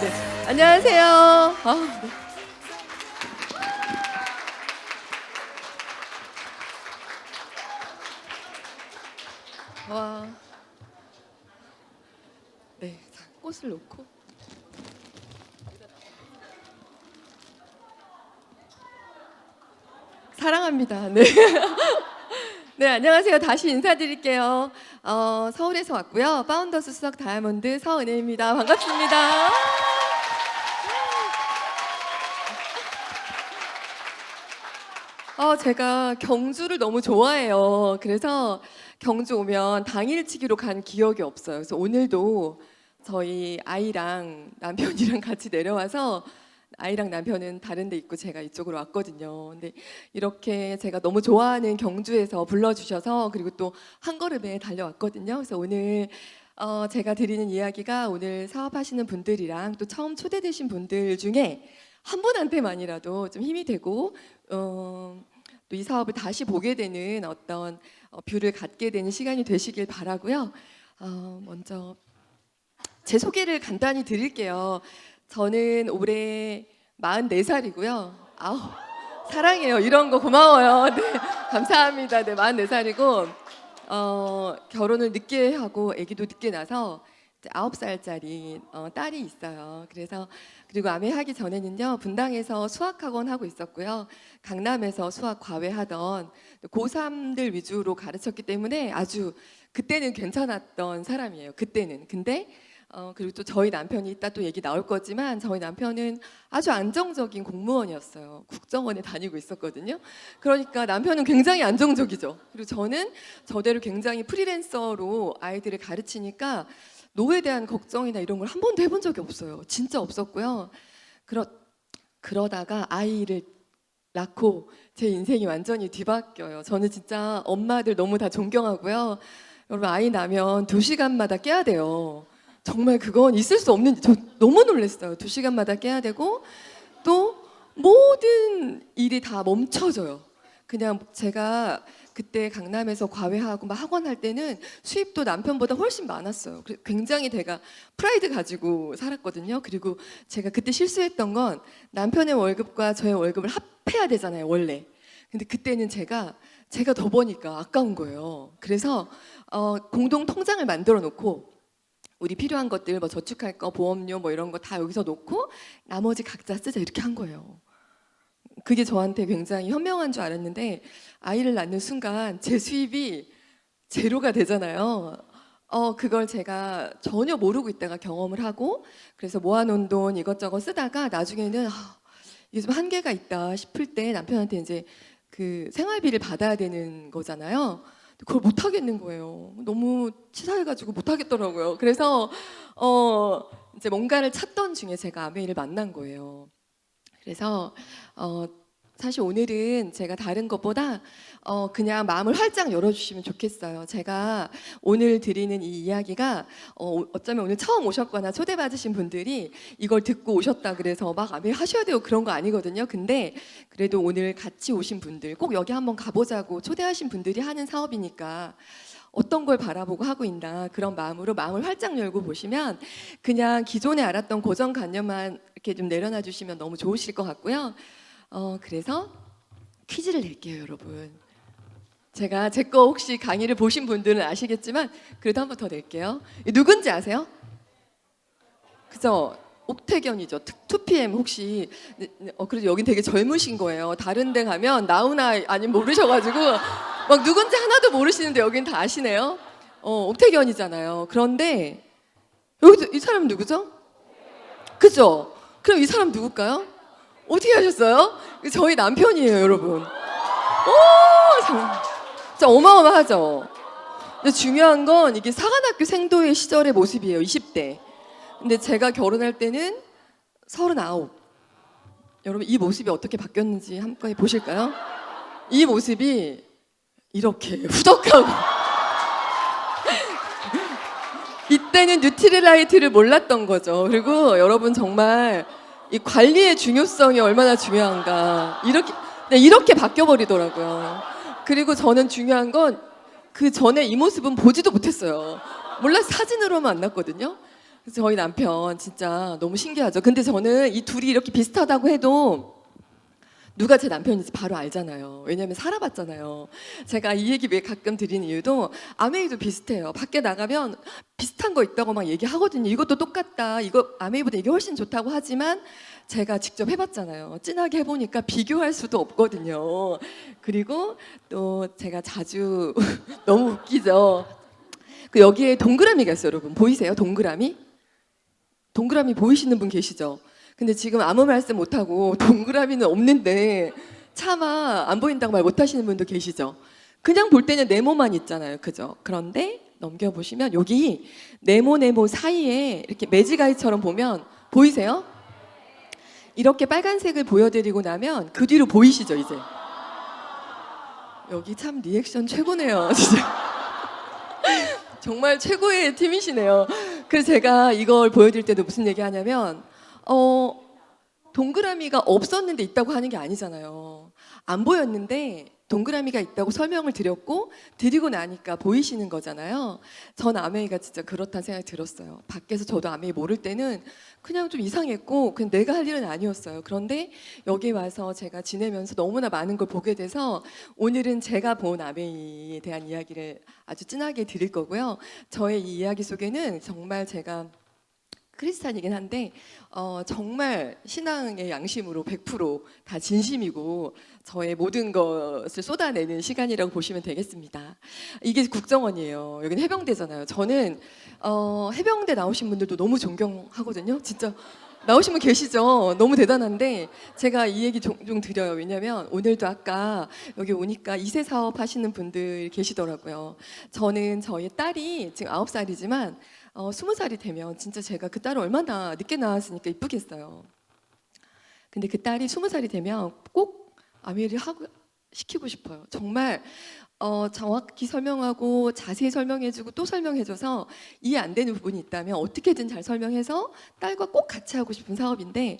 네, 안녕하세요. 네. 와, 네, 자, 꽃을 놓고 사랑합니다. 네, 네, 안녕하세요. 다시 인사드릴게요. 서울에서 왔고요. 파운더스 수석 다이아몬드 서은혜입니다. 반갑습니다. 제가 경주를 너무 좋아해요. 그래서 경주 오면 당일치기로 간 기억이 없어요. 그래서 오늘도 저희 아이랑 남편이랑 같이 내려와서 아이랑 남편은 다른 데 있고 제가 이쪽으로 왔거든요. 근데 이렇게 제가 너무 좋아하는 경주에서 불러주셔서 그리고 또 한 걸음에 달려왔거든요. 그래서 오늘 제가 드리는 이야기가 오늘 사업하시는 분들이랑 또 처음 초대되신 분들 중에 한 분한테만이라도 좀 힘이 되고 또 이 사업을 다시 보게 되는 어떤 뷰를 갖게 되는 시간이 되시길 바라고요. 먼저 제 소개를 간단히 드릴게요. 저는 올해 44살이고요. 아우, 사랑해요. 이런 거 고마워요. 네, 감사합니다. 네, 44살이고 결혼을 늦게 하고 아기도 늦게 나서 이제 9살짜리 딸이 있어요. 그래서 그리고 아메 하기 전에는요 분당에서 수학학원 하고 있었고요, 강남에서 수학 과외 하던 고3들 위주로 가르쳤기 때문에 아주 그때는 괜찮았던 사람이에요. 그때는. 근데 그리고 또 저희 남편이 이따 또 얘기 나올 거지만 저희 남편은 아주 안정적인 공무원이었어요. 국정원에 다니고 있었거든요. 그러니까 남편은 굉장히 안정적이죠. 그리고 저는 저대로 굉장히 프리랜서로 아이들을 가르치니까 노후에 대한 걱정이나 이런 걸 한 번도 해본 적이 없어요. 진짜 없었고요. 그러다가 아이를 낳고 제 인생이 완전히 뒤바뀌어요. 저는 진짜 엄마들 너무 다 존경하고요. 여러분, 아이 낳으면 2시간마다 깨야 돼요. 정말 그건 있을 수 없는, 저 너무 놀랐어요. 2시간마다 깨야 되고 또 모든 일이 다 멈춰져요. 그냥 제가 그때 강남에서 과외하고 막 학원 할 때는 수입도 남편보다 훨씬 많았어요. 굉장히 제가 프라이드 가지고 살았거든요. 그리고 제가 그때 실수했던 건 남편의 월급과 저의 월급을 합해야 되잖아요, 원래. 근데 그때는 제가 더 버니까 아까운 거예요. 그래서 공동 통장을 만들어 놓고 우리 필요한 것들 뭐 저축할 거, 보험료 뭐 이런 거 다 여기서 놓고 나머지 각자 쓰자 이렇게 한 거예요. 그게 저한테 굉장히 현명한 줄 알았는데 아이를 낳는 순간 제 수입이 제로가 되잖아요. 그걸 제가 전혀 모르고 있다가 경험을 하고 그래서 모아놓은 돈 이것저것 쓰다가 나중에는 이게 좀 한계가 있다 싶을 때 남편한테 이제 그 생활비를 받아야 되는 거잖아요. 그걸 못 하겠는 거예요. 너무 치사해가지고 못 하겠더라고요. 그래서 이제 뭔가를 찾던 중에 제가 아메이를 만난 거예요. 그래서 사실 오늘은 제가 다른 것보다 그냥 마음을 활짝 열어주시면 좋겠어요. 제가 오늘 드리는 이 이야기가 어쩌면 오늘 처음 오셨거나 초대받으신 분들이 이걸 듣고 오셨다 그래서 막 아멘 하셔야 돼요 그런 거 아니거든요. 근데 그래도 오늘 같이 오신 분들, 꼭 여기 한번 가보자고 초대하신 분들이 하는 사업이니까 어떤 걸 바라보고 하고 있나 그런 마음으로 마음을 활짝 열고 보시면 그냥 기존에 알았던 고정관념만 이렇게 좀 내려놔 주시면 너무 좋으실 것 같고요. 그래서 퀴즈를 낼게요, 여러분. 제가 제 거 혹시 강의를 보신 분들은 아시겠지만 그래도 한 번 더 낼게요. 누군지 아세요? 그죠? 옥태견이죠. 2PM 혹시 그래도 여긴 되게 젊으신 거예요. 다른 데 가면 나훈아 아니면 모르셔가지고 막 누군지 하나도 모르시는데 여긴 다 아시네요. 옥태견이잖아요. 그런데 여기 이 사람 누구죠? 그죠? 그럼 이 사람 누굴까요? 어떻게 하셨어요? 저희 남편이에요, 여러분. 진짜 어마어마하죠? 근데 중요한 건 이게 사관학교 생도의 시절의 모습이에요, 20대. 근데 제가 결혼할 때는 39. 여러분, 이 모습이 어떻게 바뀌었는지 한번 보실까요? 이 모습이 이렇게 후덕하고 이때는 뉴트릴라이트를 몰랐던 거죠. 그리고 여러분 정말 이 관리의 중요성이 얼마나 중요한가 이렇게 바뀌어 버리더라고요. 그리고 저는 중요한 건 그 전에 이 모습은 보지도 못했어요. 몰라 사진으로만 만났거든요. 그래서 저희 남편 진짜 너무 신기하죠. 근데 저는 이 둘이 이렇게 비슷하다고 해도 누가 제 남편인지 바로 알잖아요. 왜냐하면 살아봤잖아요. 제가 이 얘기 왜 가끔 드리는 이유도 아메이도 비슷해요. 밖에 나가면 비슷한 거 있다고 막 얘기하거든요. 이것도 똑같다. 이거 아메이보다 이게 훨씬 좋다고 하지만 제가 직접 해봤잖아요. 진하게 해보니까 비교할 수도 없거든요. 그리고 또 제가 자주 너무 웃기죠. 그 여기에 동그라미가 있어요, 여러분. 보이세요? 동그라미? 동그라미 보이시는 분 계시죠? 근데 지금 아무 말씀 못하고 동그라미는 없는데 차마 안 보인다고 말 못하시는 분도 계시죠? 그냥 볼 때는 네모만 있잖아요. 그죠? 그런데 넘겨보시면 여기 네모 사이에 이렇게 매지가이처럼 보면 보이세요? 이렇게 빨간색을 보여드리고 나면 그 뒤로 보이시죠, 이제? 여기 참 리액션 최고네요, 진짜. 정말 최고의 팀이시네요. 그래서 제가 이걸 보여드릴 때도 무슨 얘기 하냐면, 동그라미가 없었는데 있다고 하는 게 아니잖아요. 안 보였는데 동그라미가 있다고 설명을 드렸고, 드리고 나니까 보이시는 거잖아요. 전 아메이가 진짜 그렇다는 생각이 들었어요. 밖에서 저도 아메이 모를 때는 그냥 좀 이상했고, 그냥 내가 할 일은 아니었어요. 그런데 여기 와서 제가 지내면서 너무나 많은 걸 보게 돼서 오늘은 제가 본 아메이에 대한 이야기를 아주 진하게 드릴 거고요. 저의 이 이야기 속에는 정말 제가 크리스찬이긴 한데 정말 신앙의 양심으로 100%다 진심이고 저의 모든 것을 쏟아내는 시간이라고 보시면 되겠습니다. 이게 국정원이에요. 여기는 해병대잖아요. 저는 해병대 나오신 분들도 너무 존경하거든요. 진짜 나오신 분 계시죠? 너무 대단한데 제가 이 얘기 종종 드려요. 왜냐면 오늘도 아까 여기 오니까 2세 사업 하시는 분들 계시더라고요. 저는 저희 딸이 지금 9살이지만 20살이 되면 진짜 제가 그 딸을 얼마나 늦게 낳았으니까 이쁘겠어요. 근데 그 딸이 20살이 되면 꼭 아메이를 하고 시키고 싶어요. 정말 정확히 설명하고 자세히 설명해주고 또 설명해줘서 이해 안 되는 부분이 있다면 어떻게든 잘 설명해서 딸과 꼭 같이 하고 싶은 사업인데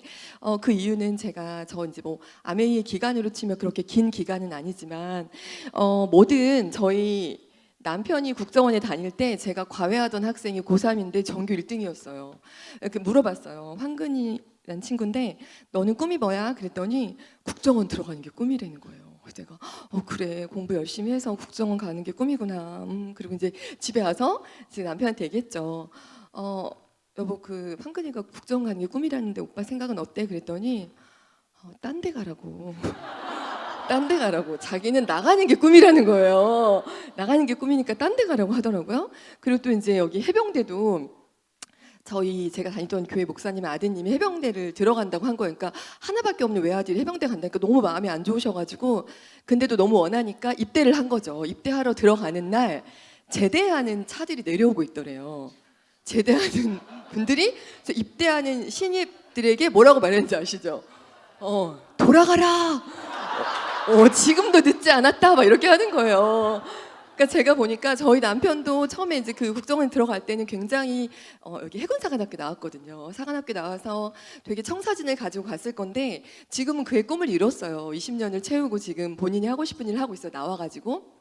그 이유는 제가 저 이제 뭐 아메이의 기간으로 치면 그렇게 긴 기간은 아니지만 뭐든 저희 남편이 국정원에 다닐 때 제가 과외하던 학생이 고3인데 전교 1등이었어요. 이렇게 물어봤어요. 황근이라는 친구인데 너는 꿈이 뭐야? 그랬더니 국정원 들어가는 게 꿈이라는 거예요. 그래서 내가 그래 공부 열심히 해서 국정원 가는 게 꿈이구나. 그리고 이제 집에 와서 이제 남편한테 얘기했죠. 여보 그 황근이가 국정원 가는 게 꿈이라는데 오빠 생각은 어때? 그랬더니 딴 데 가라고. 딴 데 가라고. 자기는 나가는 게 꿈이라는 거예요. 나가는 게 꿈이니까 딴 데 가라고 하더라고요. 그리고 또 이제 여기 해병대도 제가 다니던 교회 목사님의 아드님이 해병대를 들어간다고 한 거예요. 그러니까 하나밖에 없는 외아들이 해병대 간다니까 너무 마음이 안 좋으셔가지고 근데도 너무 원하니까 입대를 한 거죠. 입대하러 들어가는 날 제대하는 차들이 내려오고 있더래요. 제대하는 분들이 입대하는 신입들에게 뭐라고 말했는지 아시죠? 돌아가라. 지금도 늦지 않았다 막 이렇게 하는 거예요. 그러니까 제가 보니까 저희 남편도 처음에 이제 그 국정원 들어갈 때는 굉장히 여기 해군사관학교 나왔거든요. 사관학교 나와서 되게 청사진을 가지고 갔을 건데 지금은 그의 꿈을 이뤘어요. 20년을 채우고 지금 본인이 하고 싶은 일을 하고 있어요. 나와가지고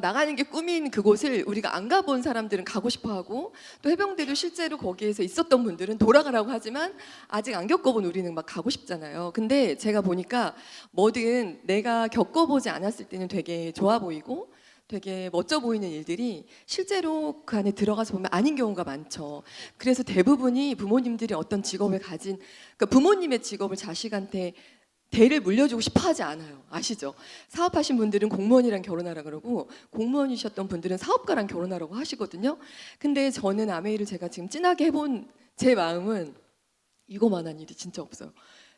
나가는 게 꿈인 그곳을 우리가 안 가본 사람들은 가고 싶어하고 또 해병대도 실제로 거기에서 있었던 분들은 돌아가라고 하지만 아직 안 겪어본 우리는 막 가고 싶잖아요. 근데 제가 보니까 뭐든 내가 겪어보지 않았을 때는 되게 좋아 보이고 되게 멋져 보이는 일들이 실제로 그 안에 들어가서 보면 아닌 경우가 많죠. 그래서 대부분이 부모님들이 어떤 직업을 가진 그러니까 부모님의 직업을 자식한테 대를 물려주고 싶어 하지 않아요. 아시죠? 사업하신 분들은 공무원이랑 결혼하라 그러고 공무원이셨던 분들은 사업가랑 결혼하라고 하시거든요. 근데 저는 아메이를 제가 지금 진하게 해본 제 마음은 이거만한 일이 진짜 없어요.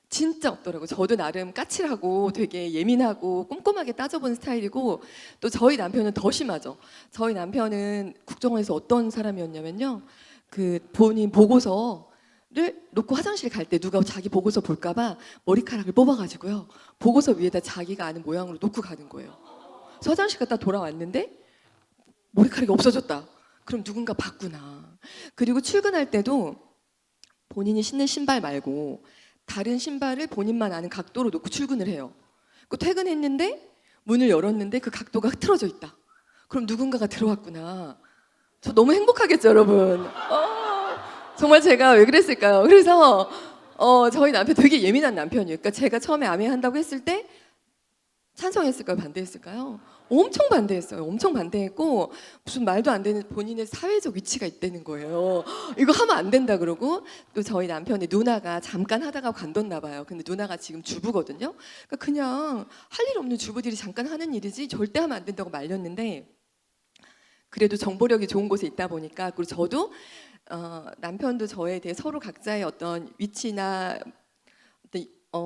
진짜 없더라고요. 저도 나름 까칠하고 되게 예민하고 꼼꼼하게 따져본 스타일이고 또 저희 남편은 더 심하죠. 저희 남편은 국정원에서 어떤 사람이었냐면요. 그 본인 보고서 를 놓고 화장실 갈 때 누가 자기 보고서 볼까봐 머리카락을 뽑아가지고요 보고서 위에다 자기가 아는 모양으로 놓고 가는 거예요. 그래서 화장실 갔다 돌아왔는데 머리카락이 없어졌다. 그럼 누군가 봤구나. 그리고 출근할 때도 본인이 신는 신발 말고 다른 신발을 본인만 아는 각도로 놓고 출근을 해요. 그 퇴근했는데 문을 열었는데 그 각도가 흐트러져 있다. 그럼 누군가가 들어왔구나. 저 너무 행복하겠죠, 여러분. 정말 제가 왜 그랬을까요? 그래서 저희 남편 되게 예민한 남편이에요. 그러니까 제가 처음에 아멘 한다고 했을 때 찬성했을까요? 반대했을까요? 엄청 반대했어요. 엄청 반대했고 무슨 말도 안 되는 본인의 사회적 위치가 있다는 거예요. 이거 하면 안 된다 그러고 또 저희 남편의 누나가 잠깐 하다가 관뒀나 봐요. 근데 누나가 지금 주부거든요. 그러니까 그냥 할 일 없는 주부들이 잠깐 하는 일이지 절대 하면 안 된다고 말렸는데 그래도 정보력이 좋은 곳에 있다 보니까 그리고 저도 남편도 저에 대해 서로 각자의 어떤 위치나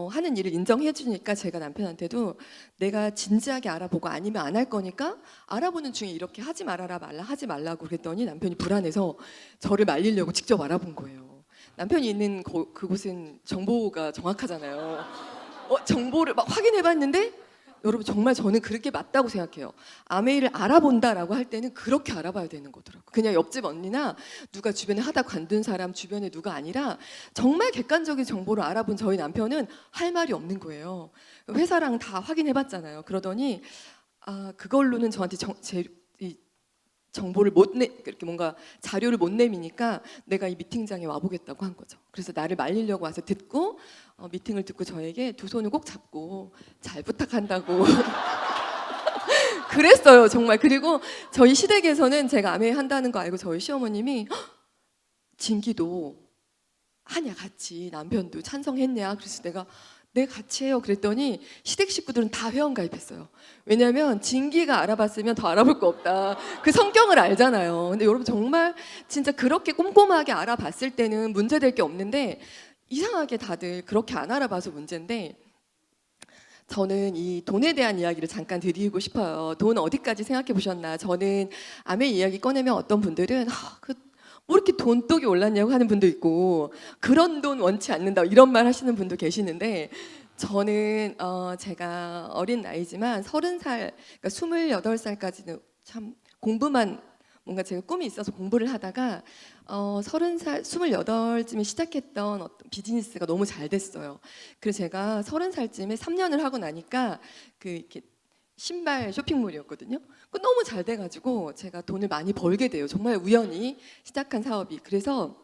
하는 일을 인정해 주니까 제가 남편한테도 내가 진지하게 알아보고 아니면 안 할 거니까 알아보는 중에 이렇게 하지 말아라 말라 하지 말라고 그랬더니 남편이 불안해서 저를 말리려고 직접 알아본 거예요. 남편이 있는 그곳은 정보가 정확하잖아요. 정보를 막 확인해 봤는데 여러분 정말 저는 그렇게 맞다고 생각해요. 아메이를 알아본다라고 할 때는 그렇게 알아봐야 되는 거더라고요. 그냥 옆집 언니나 누가 주변에 하다 관둔 사람 주변에 누가 아니라 정말 객관적인 정보를 알아본 저희 남편은 할 말이 없는 거예요. 회사랑 다 확인해 봤잖아요. 그러더니 그걸로는 저한테 이 정보를 이렇게 뭔가 자료를 못 내미니까 내가 이 미팅장에 와보겠다고 한 거죠. 그래서 나를 말리려고 와서 듣고 미팅을 듣고 저에게 두 손을 꼭 잡고 잘 부탁한다고 그랬어요 정말. 그리고 저희 시댁에서는 제가 아메 한다는 거 알고 저희 시어머님이 진기도 하냐 같이 남편도 찬성했냐 그래서 내가 네 같이 해요 그랬더니 시댁 식구들은 다 회원 가입했어요. 왜냐하면 진기가 알아봤으면 더 알아볼 거 없다 그 성격을 알잖아요. 근데 여러분 정말 진짜 그렇게 꼼꼼하게 알아봤을 때는 문제될 게 없는데 이상하게 다들 그렇게 안 알아봐서 문제인데 저는 이 돈에 대한 이야기를 잠깐 드리고 싶어요. 돈 어디까지 생각해 보셨나. 저는 아메 이야기 꺼내면 어떤 분들은 뭐 이렇게 돈독이 올랐냐고 하는 분도 있고 그런 돈 원치 않는다 이런 말 하시는 분도 계시는데 저는 제가 어린 나이지만 30살 그러니까 28살까지는 참 공부만 뭔가 제가 꿈이 있어서 공부를 하다가 30살 28쯤에 시작했던 어떤 비즈니스가 너무 잘 됐어요. 그래서 제가 30살쯤에 3년을 하고 나니까 이렇게 신발 쇼핑몰이었거든요. 그 너무 잘 돼가지고 제가 돈을 많이 벌게 돼요. 정말 우연히 시작한 사업이. 그래서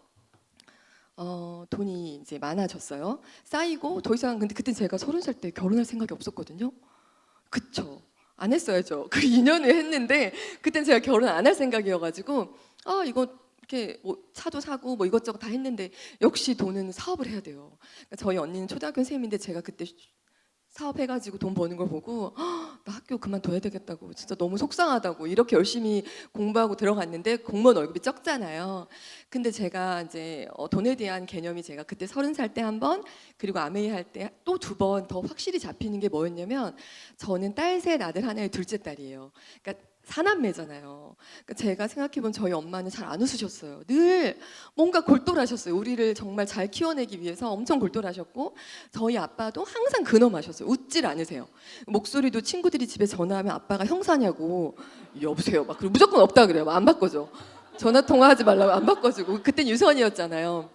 돈이 이제 많아졌어요. 쌓이고 더 이상 근데 그때 제가 30살 때 결혼할 생각이 없었거든요. 그쵸? 안 했어야죠. 그 2년 후에 했는데 그땐 제가 결혼 안 할 생각이어가지고 이거 이렇게 뭐 차도 사고 뭐 이것저것 다 했는데 역시 돈은 사업을 해야 돼요. 그러니까 저희 언니는 초등학교 선생님인데 제가 그때 사업해가지고 돈 버는 걸 보고 나 학교 그만둬야 되겠다고 진짜 너무 속상하다고 이렇게 열심히 공부하고 들어갔는데 공무원 월급이 적잖아요. 근데 제가 이제 돈에 대한 개념이 제가 그때 30살 때 한 번 그리고 아메이 할 때 또 두 번 더 확실히 잡히는 게 뭐였냐면 저는 딸 셋 아들 하나의 둘째 딸이에요. 그러니까 사남매잖아요. 그러니까 제가 생각해본 저희 엄마는 잘 안 웃으셨어요. 늘 뭔가 골똘하셨어요. 우리를 정말 잘 키워내기 위해서 엄청 골똘하셨고 저희 아빠도 항상 근엄하셨어요. 웃질 않으세요. 목소리도 친구들이 집에 전화하면 아빠가 형사냐고 여보세요 막 그리고 무조건 없다 그래요. 안 바꿔줘. 전화 통화하지 말라고 안 바꿔주고 그땐 유선이었잖아요.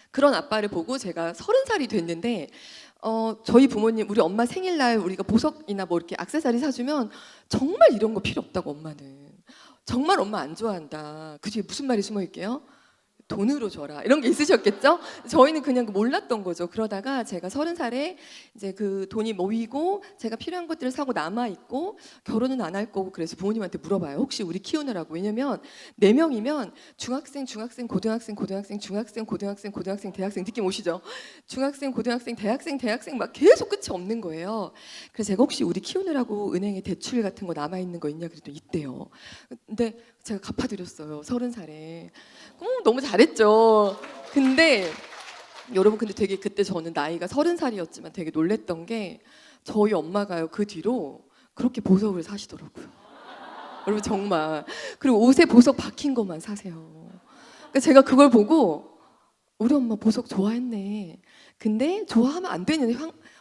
그런 아빠를 보고 제가 30살이 됐는데 저희 부모님 우리 엄마 생일날 우리가 보석이나 뭐 이렇게 액세서리 사주면 정말 이런 거 필요 없다고 엄마는 정말 엄마 안 좋아한다. 그 뒤에 무슨 말이 숨어 있게요? 돈으로 줘라 이런 게 있으셨겠죠? 저희는 그냥 몰랐던 거죠. 그러다가 제가 30살에 이제 그 돈이 모이고 제가 필요한 것들을 사고 남아 있고 결혼은 안 할 거고 그래서 부모님한테 물어봐요. 혹시 우리 키우느라고. 왜냐면 4명이면 중학생, 고등학생, 고등학생, 대학생 느낌 오시죠? 중학생, 고등학생, 대학생 막 계속 끝이 없는 거예요. 그래서 제가 혹시 우리 키우느라고 은행에 대출 같은 거 남아 있는 거 있냐 그랬더니 있대요. 근데 제가 갚아드렸어요. 30살에. 너무 잘했죠. 근데 여러분 근데 되게 그때 저는 나이가 30살이었지만 되게 놀랬던 게 저희 엄마가요 그 뒤로 그렇게 보석을 사시더라고요. 여러분 정말. 그리고 옷에 보석 박힌 것만 사세요. 그러니까 제가 그걸 보고 우리 엄마 보석 좋아했네. 근데 좋아하면 안 되는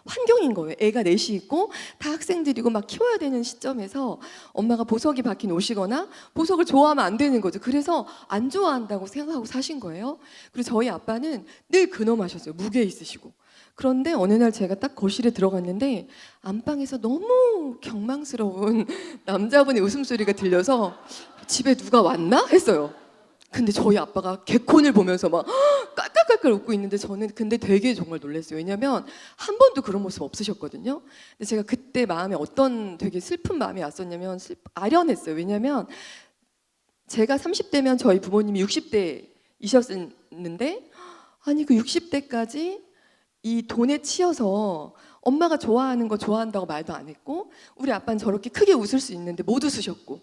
환경인 거예요. 애가 넷이 있고 다 학생들이고 막 키워야 되는 시점에서 엄마가 보석이 박힌 옷이거나 보석을 좋아하면 안 되는 거죠. 그래서 안 좋아한다고 생각하고 사신 거예요. 그리고 저희 아빠는 늘 근엄하셨어요. 무게 있으시고. 그런데 어느 날 제가 딱 거실에 들어갔는데 안방에서 너무 경망스러운 남자분의 웃음소리가 들려서 집에 누가 왔나 했어요. 근데 저희 아빠가 개콘을 보면서 막 깔깔깔깔 웃고 있는데 저는 근데 되게 정말 놀랐어요. 왜냐면 한 번도 그런 모습 없으셨거든요. 근데 제가 그때 마음에 어떤 되게 슬픈 마음이 왔었냐면 아련했어요. 왜냐면 제가 30대면 저희 부모님이 60대이셨는데 아니 그 60대까지 이 돈에 치여서 엄마가 좋아하는 거 좋아한다고 말도 안 했고 우리 아빠는 저렇게 크게 웃을 수 있는데 못 웃으셨고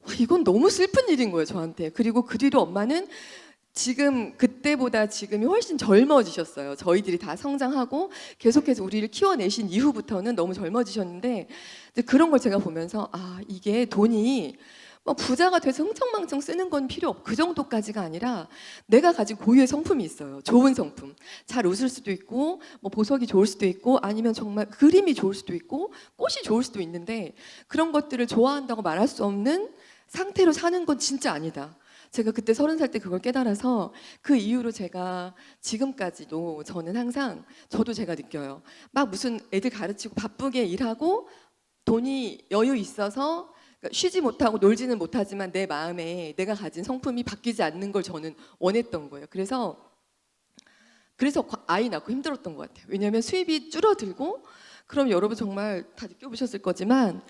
와, 이건 너무 슬픈 일인 거예요 저한테. 그리고 그 뒤로 엄마는 지금 그때보다 지금이 훨씬 젊어지셨어요. 저희들이 다 성장하고 계속해서 우리를 키워내신 이후부터는 너무 젊어지셨는데 그런 걸 제가 보면서 아 이게 돈이 뭐 부자가 돼서 흥청망청 쓰는 건 필요 없고 그 정도까지가 아니라 내가 가진 고유의 성품이 있어요. 좋은 성품. 잘 웃을 수도 있고 뭐 보석이 좋을 수도 있고 아니면 정말 그림이 좋을 수도 있고 꽃이 좋을 수도 있는데 그런 것들을 좋아한다고 말할 수 없는 상태로 사는 건 진짜 아니다. 제가 그때 30살 때 그걸 깨달아서 그 이후로 제가 지금까지도 저는 항상 저도 제가 느껴요. 막 무슨 애들 가르치고 바쁘게 일하고 돈이 여유 있어서 그러니까 쉬지 못하고 놀지는 못하지만 내 마음에 내가 가진 성품이 바뀌지 않는 걸 저는 원했던 거예요. 그래서 아이 낳고 힘들었던 것 같아요. 왜냐하면 수입이 줄어들고 그럼 여러분 정말 다 느껴보셨을 거지만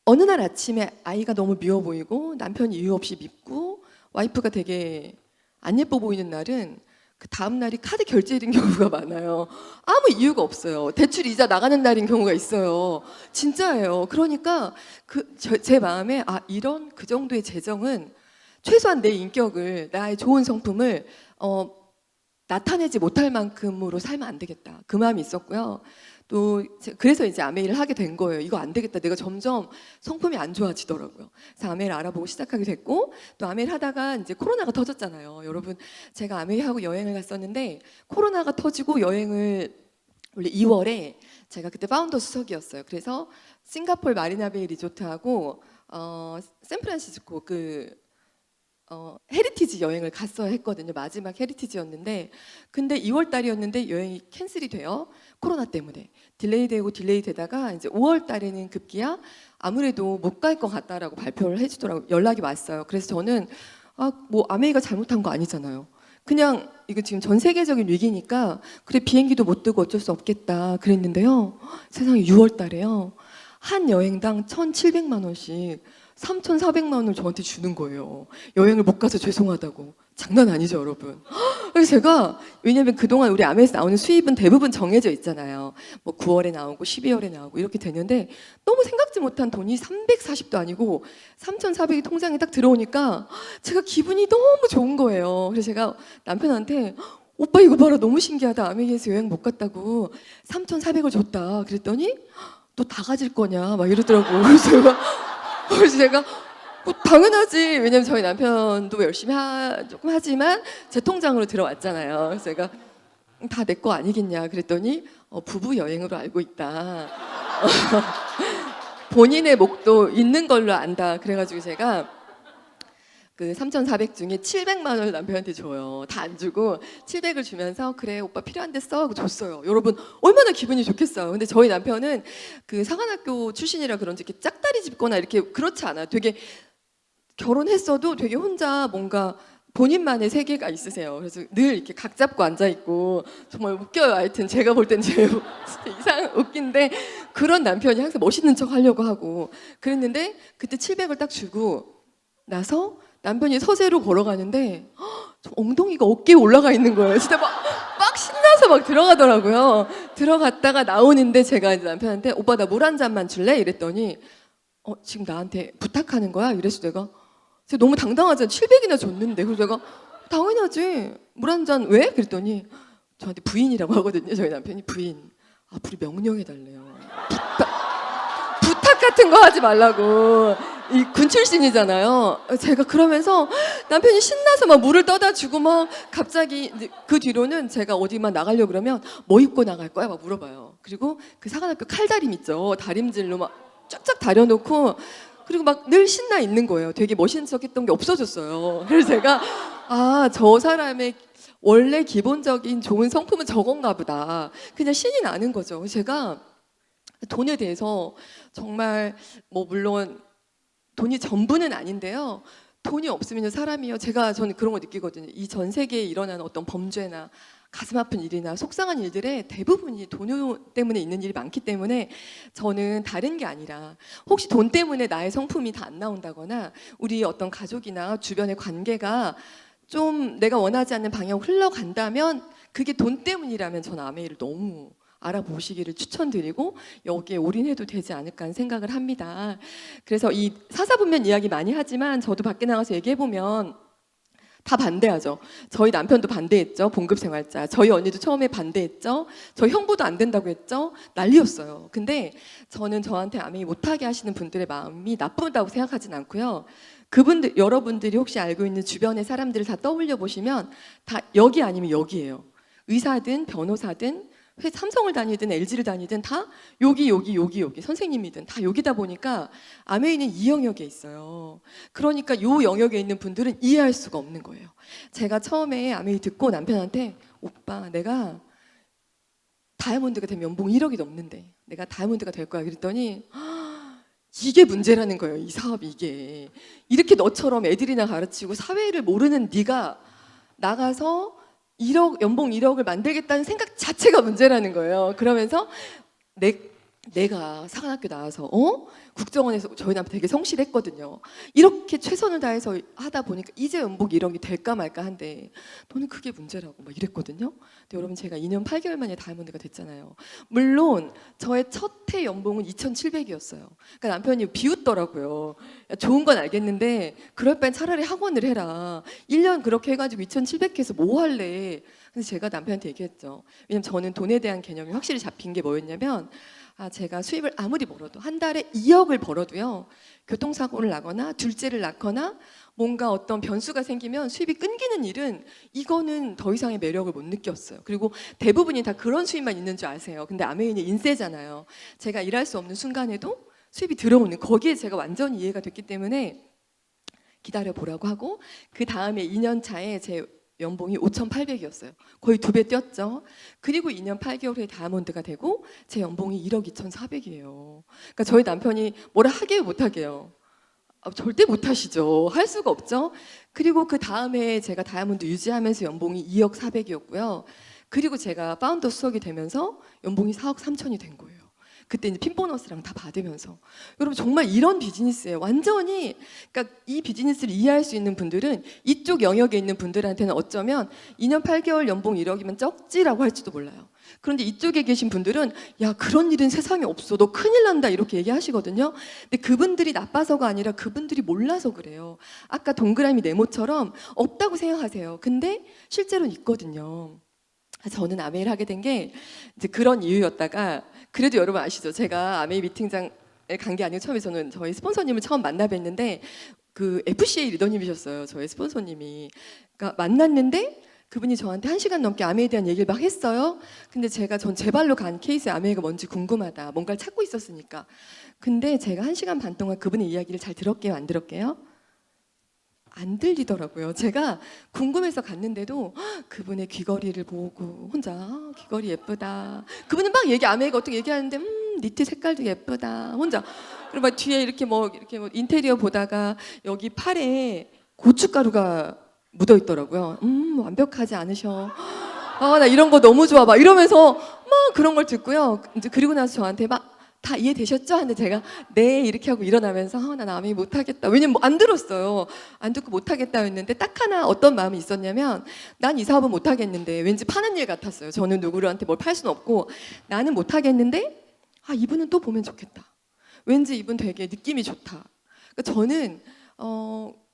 어느 날 아침에 아이가 너무 미워 보이고 남편이 이유 없이 밉고 와이프가 되게 안 예뻐 보이는 날은 그 다음 날이 카드 결제일인 경우가 많아요. 아무 이유가 없어요. 대출 이자 나가는 날인 경우가 있어요. 진짜예요. 그러니까 제 마음에 아 이런 그 정도의 재정은 최소한 내 인격을 나의 좋은 성품을 나타내지 못할 만큼으로 살면 안 되겠다. 그 마음이 있었고요. 또 그래서 이제 아메이를 하게 된 거예요. 이거 안 되겠다. 내가 점점 성품이 안 좋아지더라고요. 그래서 아메이를 알아보고 시작하게 됐고 또 아메이를 하다가 이제 코로나가 터졌잖아요. 여러분 제가 아메이하고 여행을 갔었는데 코로나가 터지고 여행을 원래 2월에 제가 그때 파운더 수석이었어요. 그래서 싱가포르 마리나베이 리조트하고 샌프란시스코 헤리티지 여행을 갔어야 했거든요. 마지막 헤리티지였는데 근데 2월 달이었는데 여행이 캔슬이 돼요. 코로나 때문에 딜레이 되다가 이제 5월 달에는 급기야 아무래도 못 갈 것 같다라고 발표를 해주더라고요. 연락이 왔어요. 그래서 저는 뭐 아메이가 잘못한 거 아니잖아요. 그냥 이거 지금 전 세계적인 위기니까 그래 비행기도 못 뜨고 어쩔 수 없겠다 그랬는데요. 세상에 6월 달에요. 한 여행당 1,700만 원씩 3,400만 원을 저한테 주는 거예요. 여행을 못 가서 죄송하다고. 장난 아니죠, 여러분. 그래서 제가 왜냐면 그동안 우리 아메에서 나오는 수입은 대부분 정해져 있잖아요. 뭐 9월에 나오고 12월에 나오고 이렇게 되는데 너무 생각지 못한 돈이 340도 아니고 3,400이 통장에 딱 들어오니까 제가 기분이 너무 좋은 거예요. 그래서 제가 남편한테 오빠 이거 봐라 너무 신기하다. 아메리카에서 여행 못 갔다고 3,400을 줬다. 그랬더니 너 다 가질 거냐 막 이러더라고. 그래서 제가 당연하지. 왜냐면 저희 남편도 열심히 조금 하지만 제 통장으로 들어왔잖아요. 그래서 제가 다 내 거 아니겠냐 그랬더니 부부 여행으로 알고 있다. 본인의 목도 있는 걸로 안다. 그래가지고 제가 그 3,400 중에 700만 원을 남편한테 줘요. 다 안 주고 700을 주면서 그래 오빠 필요한데 써 하고 줬어요. 여러분 얼마나 기분이 좋겠어요. 근데 저희 남편은 그 상한학교 출신이라 그런지 이렇게 짝다리 짚거나 이렇게 그렇지 않아요. 되게 결혼했어도 되게 혼자 뭔가 본인만의 세계가 있으세요. 그래서 늘 이렇게 각 잡고 앉아 있고 정말 웃겨요. 하여튼 제가 볼 땐 제일 이상 웃긴데 그런 남편이 항상 멋있는 척 하려고 하고 그랬는데 그때 700을 딱 주고 나서 남편이 서재로 걸어가는데 엉덩이가 어깨에 올라가 있는 거예요. 진짜 막 신나서 막 들어가더라고요. 들어갔다가 나오는데 제가 이제 남편한테 오빠 나 물 한 잔만 줄래? 이랬더니 지금 나한테 부탁하는 거야? 이래서 내가 너무 당당하잖아. 700이나 줬는데. 그래서 내가 당연하지. 물 한 잔 왜? 그랬더니 저한테 부인이라고 하거든요. 저희 남편이 부인. 앞으로 명령해달래요. 부탁 같은 거 하지 말라고. 이 군 출신이잖아요. 제가 그러면서 남편이 신나서 막 물을 떠다 주고 막 갑자기 그 뒤로는 제가 어디만 나가려고 그러면 뭐 입고 나갈 거야? 막 물어봐요. 그리고 그 사관학교 칼다림 있죠. 다림질로 막 쫙쫙 다려놓고 그리고 막 늘 신나 있는 거예요. 되게 멋있는 척 했던 게 없어졌어요. 그래서 제가 저 사람의 원래 기본적인 좋은 성품은 저건가 보다. 그냥 신이 나는 거죠. 제가 돈에 대해서 정말 뭐 물론 돈이 전부는 아닌데요. 돈이 없으면 사람이요. 저는 그런 거 느끼거든요. 이 전 세계에 일어나는 어떤 범죄나 가슴 아픈 일이나 속상한 일들의 대부분이 돈 때문에 있는 일이 많기 때문에 저는 다른 게 아니라 혹시 돈 때문에 나의 성품이 다 안 나온다거나 우리 어떤 가족이나 주변의 관계가 좀 내가 원하지 않는 방향으로 흘러간다면 그게 돈 때문이라면 저는 아메이를 너무 알아보시기를 추천드리고 여기에 올인해도 되지 않을까 하는 생각을 합니다. 그래서 이 사사분면 이야기 많이 하지만 저도 밖에 나가서 얘기해보면 다 반대하죠. 저희 남편도 반대했죠. 봉급생활자. 저희 언니도 처음에 반대했죠. 저희 형부도 안 된다고 했죠. 난리였어요. 근데 저는 저한테 아메이 못하게 하시는 분들의 마음이 나쁘다고 생각하진 않고요. 그분들, 여러분들이 혹시 알고 있는 주변의 사람들을 다 떠올려 보시면 다 여기 아니면 여기예요. 의사든 변호사든 삼성을 다니든 LG를 다니든 다 여기 선생님이든 다 여기다 보니까 아메이는 이 영역에 있어요. 그러니까 이 영역에 있는 분들은 이해할 수가 없는 거예요. 제가 처음에 아메이 듣고 남편한테 오빠 내가 다이아몬드가 되면 연봉 1억이 넘는데 내가 다이아몬드가 될 거야 그랬더니 이게 문제라는 거예요. 이 사업이 이게 이렇게 너처럼 애들이나 가르치고 사회를 모르는 네가 나가서 1억 연봉 1억을 만들겠다는 생각 자체가 문제라는 거예요. 그러면서 내가 사관학교 나와서 국정원에서 저희 남편 되게 성실했거든요. 이렇게 최선을 다해서 하다 보니까 이제 연봉 1억이 될까 말까 한데 너는 그게 문제라고 막 이랬거든요. 근데 여러분 제가 2년 8개월 만에 다이아몬드가 됐잖아요. 물론 저의 첫 해 연봉은 2,700이었어요. 그러니까 남편이 비웃더라고요. 야, 좋은 건 알겠는데 그럴 바엔 차라리 학원을 해라. 1년 그렇게 해가지고 2,700 해서 뭐 할래? 근데 제가 남편한테 얘기했죠. 왜냐면 저는 돈에 대한 개념이 확실히 잡힌 게 뭐였냐면 제가 수입을 아무리 벌어도 한 달에 2억을 벌어도요. 교통사고를 나거나 둘째를 낳거나 뭔가 어떤 변수가 생기면 수입이 끊기는 일은 이거는 더 이상의 매력을 못 느꼈어요. 그리고 대부분이 다 그런 수입만 있는 줄 아세요. 근데 아메이는 인세잖아요. 제가 일할 수 없는 순간에도 수입이 들어오는 거기에 제가 완전히 이해가 됐기 때문에 기다려보라고 하고 그 다음에 2년 차에 제 연봉이 5,800이었어요. 거의 2배 뛰었죠. 그리고 2년 8개월 후에 다이아몬드가 되고 제 연봉이 1억 2,400이에요. 그러니까 저희 남편이 뭐라 하게 못하게요. 절대 못하시죠. 할 수가 없죠. 그리고 그 다음에 제가 다이아몬드 유지하면서 연봉이 2억 400이었고요. 그리고 제가 파운더 수석이 되면서 연봉이 4억 3천이 된 거예요. 그때 이제 핀 보너스랑 다 받으면서 여러분 정말 이런 비즈니스예요. 완전히 그러니까 이 비즈니스를 이해할 수 있는 분들은 이쪽 영역에 있는 분들한테는 어쩌면 2년 8개월 연봉 1억이면 적지라고 할지도 몰라요. 그런데 이쪽에 계신 분들은 야 그런 일은 세상에 없어. 너 큰일 난다 이렇게 얘기하시거든요. 근데 그분들이 나빠서가 아니라 그분들이 몰라서 그래요. 아까 동그라미 네모처럼 없다고 생각하세요. 근데 실제로는 있거든요. 저는 아메이를 하게 된 게 이제 그런 이유였다가 그래도 여러분 아시죠? 제가 아메이 미팅장에 간 게 아니고 처음에 저는 저희 스폰서님을 처음 만나 뵀는데 그 FCA 리더님이셨어요. 저희 스폰서님이. 그러니까 만났는데 그분이 저한테 1시간 넘게 아메이에 대한 얘기를 막 했어요. 근데 전 제 발로 간 케이스에 아메이가 뭔지 궁금하다. 뭔가를 찾고 있었으니까. 근데 제가 1시간 반 동안 그분의 이야기를 잘 들었게요? 안 들었게요? 안 들리더라고요. 제가 궁금해서 갔는데도 그분의 귀걸이를 보고 혼자 귀걸이 예쁘다. 그분은 막 아메이가 어떻게 얘기하는데 니트 색깔도 예쁘다. 혼자. 그리고 막 뒤에 이렇게 뭐 인테리어 보다가 여기 팔에 고춧가루가 묻어 있더라고요. 완벽하지 않으셔. 나 이런 거 너무 좋아. 막 이러면서 막 그런 걸 듣고요. 이제 그리고 나서 저한테 막 다 이해되셨죠? 하는데 제가 네 이렇게 하고 일어나면서 난 아메이 못하겠다. 왜냐면 안 들었어요. 안 듣고 못하겠다 했는데 딱 하나 어떤 마음이 있었냐면 난 이 사업은 못하겠는데 왠지 파는 일 같았어요. 저는 누구한테 뭘 팔 수는 없고 나는 못하겠는데 이분은 또 보면 좋겠다. 왠지 이분 되게 느낌이 좋다. 그러니까 저는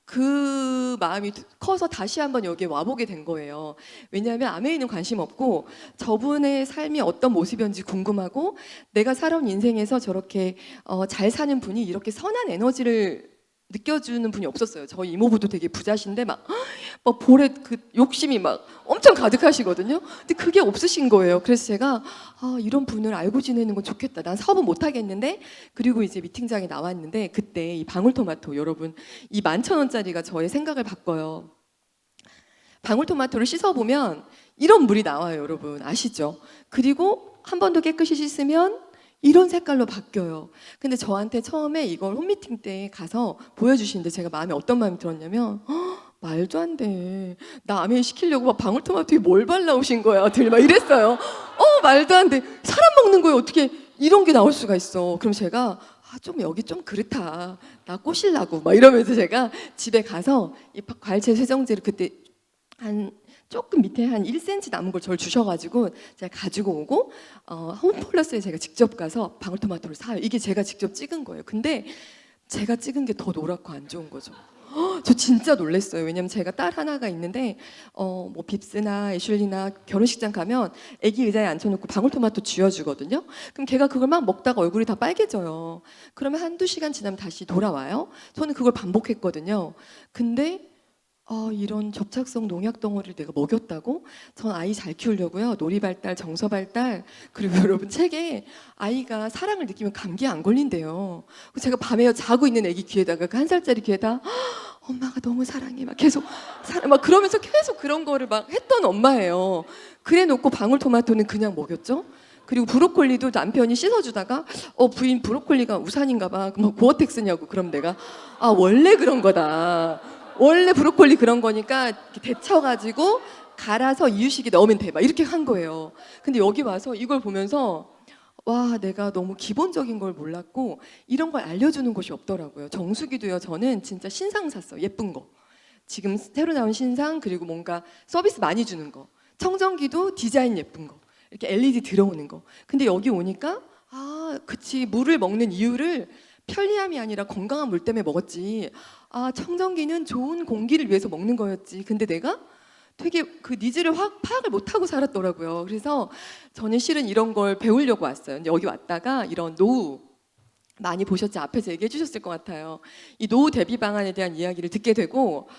그 마음이 커서 다시 한번 여기에 와보게 된 거예요. 왜냐하면 아메이는 관심 없고 저분의 삶이 어떤 모습이었는지 궁금하고 내가 살아온 인생에서 저렇게 잘 사는 분이 이렇게 선한 에너지를 느껴주는 분이 없었어요. 저희 이모부도 되게 부자신데 막 볼에 그 욕심이 막 엄청 가득하시거든요. 근데 그게 없으신 거예요. 그래서 제가 이런 분을 알고 지내는 건 좋겠다. 난 사업은 못 하겠는데 그리고 이제 미팅장에 나왔는데 그때 이 방울토마토 여러분 이 11,000원짜리가 저의 생각을 바꿔요. 방울토마토를 씻어보면 이런 물이 나와요. 여러분 아시죠? 그리고 한 번 더 깨끗이 씻으면 이런 색깔로 바뀌어요. 근데 저한테 처음에 이걸 홈미팅 때 가서 보여주시는데 제가 어떤 마음이 들었냐면 말도 안 돼. 나 아메 시키려고 막 방울토마토에 뭘 발라오신 거야. 들이 막 이랬어요. 말도 안 돼. 사람 먹는 거에 어떻게 이런 게 나올 수가 있어. 그럼 제가 좀 여기 좀 그렇다. 나 꼬실라고 막 이러면서 제가 집에 가서 이 과일채 세정제를 그때 한 조금 밑에 한 1cm 남은 걸 저를 주셔가지고 제가 가지고 오고 홈플러스에 제가 직접 가서 방울토마토를 사요. 이게 제가 직접 찍은 거예요. 근데 제가 찍은 게 더 노랗고 안 좋은 거죠. 저 진짜 놀랐어요. 왜냐면 제가 딸 하나가 있는데 뭐 빕스나 애슐리나 결혼식장 가면 애기 의자에 앉혀놓고 방울토마토 쥐어주거든요. 그럼 걔가 그걸 막 먹다가 얼굴이 다 빨개져요. 그러면 한두 시간 지나면 다시 돌아와요. 저는 그걸 반복했거든요. 근데 이런 접착성 농약 덩어리를 내가 먹였다고? 전 아이 잘 키우려고요. 놀이발달, 정서발달, 그리고 여러분 책에 아이가 사랑을 느끼면 감기에 안 걸린대요. 제가 밤에 자고 있는 아기 귀에다가 그 1살짜리 귀에다 엄마가 너무 사랑해 막 계속 막 그러면서 계속 그런 거를 막 했던 엄마예요. 그래 놓고 방울토마토는 그냥 먹였죠. 그리고 브로콜리도 남편이 씻어주다가 부인 브로콜리가 우산인가 봐. 뭐 고어텍스냐고. 그럼 내가 원래 그런 거다. 원래 브로콜리 그런 거니까 이렇게 데쳐가지고 갈아서 이유식에 넣으면 돼. 막 이렇게 한 거예요. 근데 여기 와서 이걸 보면서 와, 내가 너무 기본적인 걸 몰랐고 이런 걸 알려주는 곳이 없더라고요. 정수기도요. 저는 진짜 신상 샀어요. 예쁜 거. 지금 새로 나온 신상, 그리고 뭔가 서비스 많이 주는 거. 청정기도 디자인 예쁜 거. 이렇게 LED 들어오는 거. 근데 여기 오니까 그치, 물을 먹는 이유를 편리함이 아니라 건강한 물 때문에 먹었지. 청정기는 좋은 공기를 위해서 먹는 거였지. 근데 내가 되게 그 니즈를 파악을 못하고 살았더라고요. 그래서 저는 실은 이런 걸 배우려고 왔어요. 근데 여기 왔다가 이런 노후 많이 보셨죠? 앞에서 얘기해 주셨을 것 같아요. 이 노후 대비 방안에 대한 이야기를 듣게 되고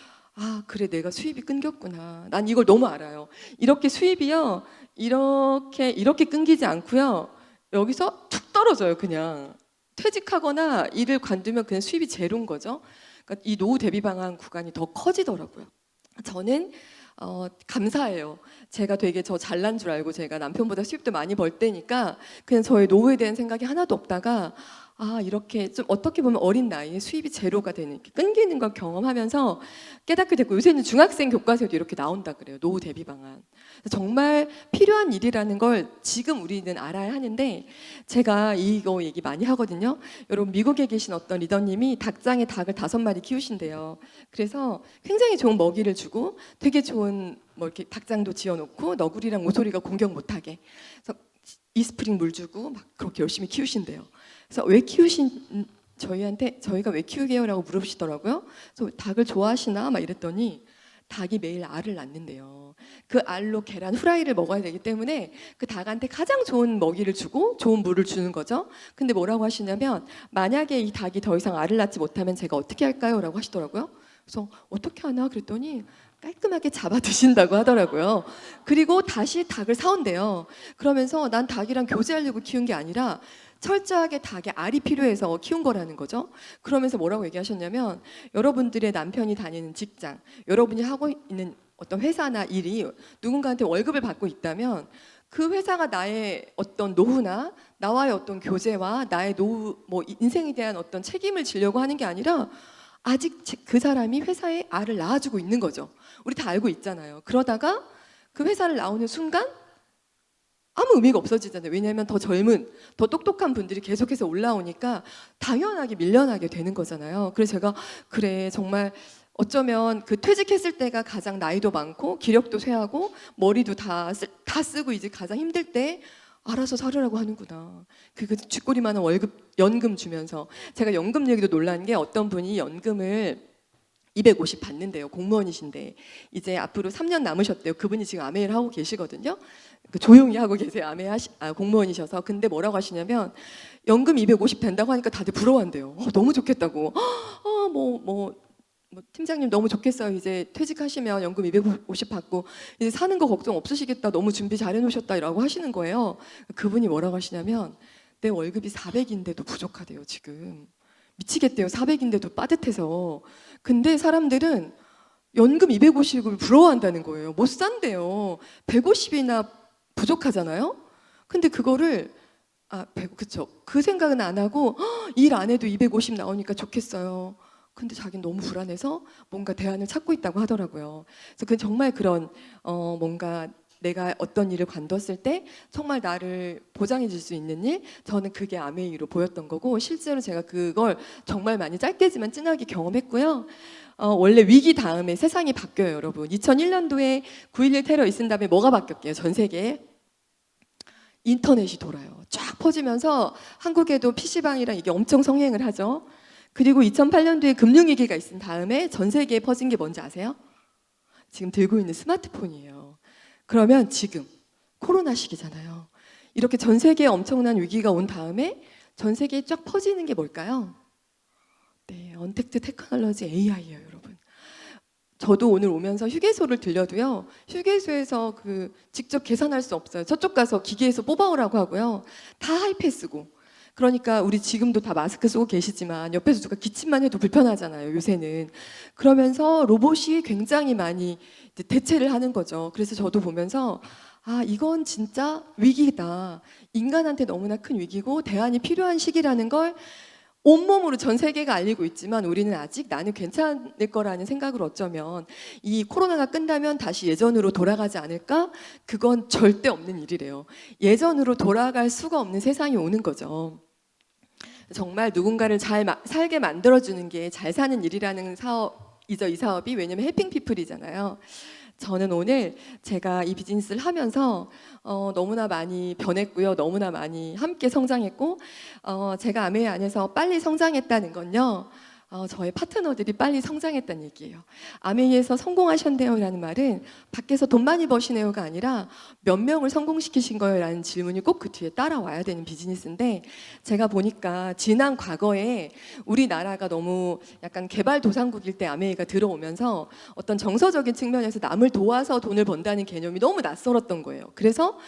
그래, 내가 수입이 끊겼구나. 난 이걸 너무 알아요. 이렇게 수입이요, 이렇게 끊기지 않고요. 여기서 툭 떨어져요. 그냥 퇴직하거나 일을 관두면 그냥 수입이 제로인 거죠. 그러니까 이 노후 대비 방안 구간이 더 커지더라고요. 저는 감사해요. 제가 되게 저 잘난 줄 알고 제가 남편보다 수입도 많이 벌 때니까 그냥 저의 노후에 대한 생각이 하나도 없다가 이렇게 좀 어떻게 보면 어린 나이에 수입이 제로가 되는, 끊기는 걸 경험하면서 깨닫게 됐고, 요새는 중학생 교과서에도 이렇게 나온다 그래요. 노후 대비 방안. 정말 필요한 일이라는 걸 지금 우리는 알아야 하는데, 제가 이거 얘기 많이 하거든요. 여러분, 미국에 계신 어떤 리더님이 닭장에 닭을 5마리 키우신대요. 그래서 굉장히 좋은 먹이를 주고 되게 좋은 뭐 이렇게 닭장도 지어놓고 너구리랑 오소리가 공격 못하게, 그래서 이스프링 물 주고 막 그렇게 열심히 키우신대요. 그래서 저희가 왜 키우게요라고 물어보시더라고요. 그래서 닭을 좋아하시나 막 이랬더니 닭이 매일 알을 낳는데요. 그 알로 계란 후라이를 먹어야 되기 때문에 그 닭한테 가장 좋은 먹이를 주고 좋은 물을 주는 거죠. 근데 뭐라고 하시냐면, 만약에 이 닭이 더 이상 알을 낳지 못하면 제가 어떻게 할까요? 라고 하시더라고요. 그래서 어떻게 하나 그랬더니 깔끔하게 잡아 드신다고 하더라고요. 그리고 다시 닭을 사온대요. 그러면서 난 닭이랑 교제하려고 키운 게 아니라 철저하게 닭의 알이 필요해서 키운 거라는 거죠. 그러면서 뭐라고 얘기하셨냐면, 여러분들의 남편이 다니는 직장, 여러분이 하고 있는 어떤 회사나 일이 누군가한테 월급을 받고 있다면 그 회사가 나의 어떤 노후나 나와의 어떤 교제와 나의 노후, 뭐 인생에 대한 어떤 책임을 지려고 하는 게 아니라 아직 그 사람이 회사에 알을 낳아주고 있는 거죠. 우리 다 알고 있잖아요. 그러다가 그 회사를 나오는 순간 아무 의미가 없어지잖아요. 왜냐하면 더 젊은, 더 똑똑한 분들이 계속해서 올라오니까 당연하게 밀려나게 되는 거잖아요. 그래서 제가 그래, 정말 어쩌면 그 퇴직했을 때가 가장 나이도 많고 기력도 쇠하고 머리도 다 쓰고 이제 가장 힘들 때 알아서 살으라고 하는구나. 그 쥐꼬리만한 연금 주면서. 제가 연금 얘기도 놀란 게, 어떤 분이 연금을 250 받는데요. 공무원이신데 이제 앞으로 3년 남으셨대요. 그분이 지금 아메이를 하고 계시거든요. 조용히 하고 계세요. 공무원이셔서. 근데 뭐라고 하시냐면, 연금 250 된다고 하니까 다들 부러워한대요. 너무 좋겠다고. 팀장님 너무 좋겠어요. 이제 퇴직하시면 연금 250 받고 이제 사는 거 걱정 없으시겠다. 너무 준비 잘 해놓으셨다라고 하시는 거예요. 그분이 뭐라고 하시냐면, 내 월급이 400인데도 부족하대요. 지금 미치겠대요. 400인데도 빠듯해서. 근데 사람들은 연금 250을 부러워한다는 거예요. 못 산대요. 150이나 부족하잖아요. 근데 그거를 그쵸. 그 생각은 안 하고 일 안 해도 250 나오니까 좋겠어요. 근데 자기는 너무 불안해서 뭔가 대안을 찾고 있다고 하더라고요. 그래서 그 정말 그런 뭔가 내가 어떤 일을 관뒀을 때 정말 나를 보장해 줄 수 있는 일, 저는 그게 아메이로 보였던 거고, 실제로 제가 그걸 정말 많이 짧게지만 진하게 경험했고요. 원래 위기 다음에 세상이 바뀌어요, 여러분. 2001년도에 9.11 테러 있은 다음에 뭐가 바뀌었게요? 전 세계에 인터넷이 돌아요. 쫙 퍼지면서 한국에도 PC방이랑 이게 엄청 성행을 하죠. 그리고 2008년도에 금융위기가 있은 다음에 전 세계에 퍼진 게 뭔지 아세요? 지금 들고 있는 스마트폰이에요. 그러면 지금 코로나 시기잖아요. 이렇게 전 세계에 엄청난 위기가 온 다음에 전 세계에 쫙 퍼지는 게 뭘까요? 네, 언택트 테크놀로지 AI예요, 여러분. 저도 오늘 오면서 휴게소를 들려도요. 휴게소에서 그 직접 계산할 수 없어요. 저쪽 가서 기계에서 뽑아오라고 하고요. 다 하이패스고. 그러니까 우리 지금도 다 마스크 쓰고 계시지만 옆에서 누가 기침만 해도 불편하잖아요, 요새는. 그러면서 로봇이 굉장히 많이 이제 대체를 하는 거죠. 그래서 저도 보면서 이건 진짜 위기다. 인간한테 너무나 큰 위기고 대안이 필요한 시기라는 걸 온몸으로 전 세계가 알리고 있지만 우리는 아직 나는 괜찮을 거라는 생각을 어쩌면 이 코로나가 끝나면 다시 예전으로 돌아가지 않을까? 그건 절대 없는 일이래요. 예전으로 돌아갈 수가 없는 세상이 오는 거죠. 정말 누군가를 잘 살게 만들어주는 게 잘 사는 일이라는 사업이죠. 이 사업이. 왜냐면 헬핑 피플이잖아요. 저는 오늘 제가 이 비즈니스를 하면서 너무나 많이 변했고요. 너무나 많이 함께 성장했고 제가 아메이 안에서 빨리 성장했다는 건요. 저의 파트너들이 빨리 성장했다는 얘기예요. 아메이에서 성공하셨네요라는 말은 밖에서 돈 많이 버시네요가 아니라 몇 명을 성공시키신 거예요라는 질문이 꼭 그 뒤에 따라와야 되는 비즈니스인데, 제가 보니까 지난 과거에 우리나라가 너무 약간 개발도상국일 때 아메이가 들어오면서 어떤 정서적인 측면에서 남을 도와서 돈을 번다는 개념이 너무 낯설었던 거예요. 그래서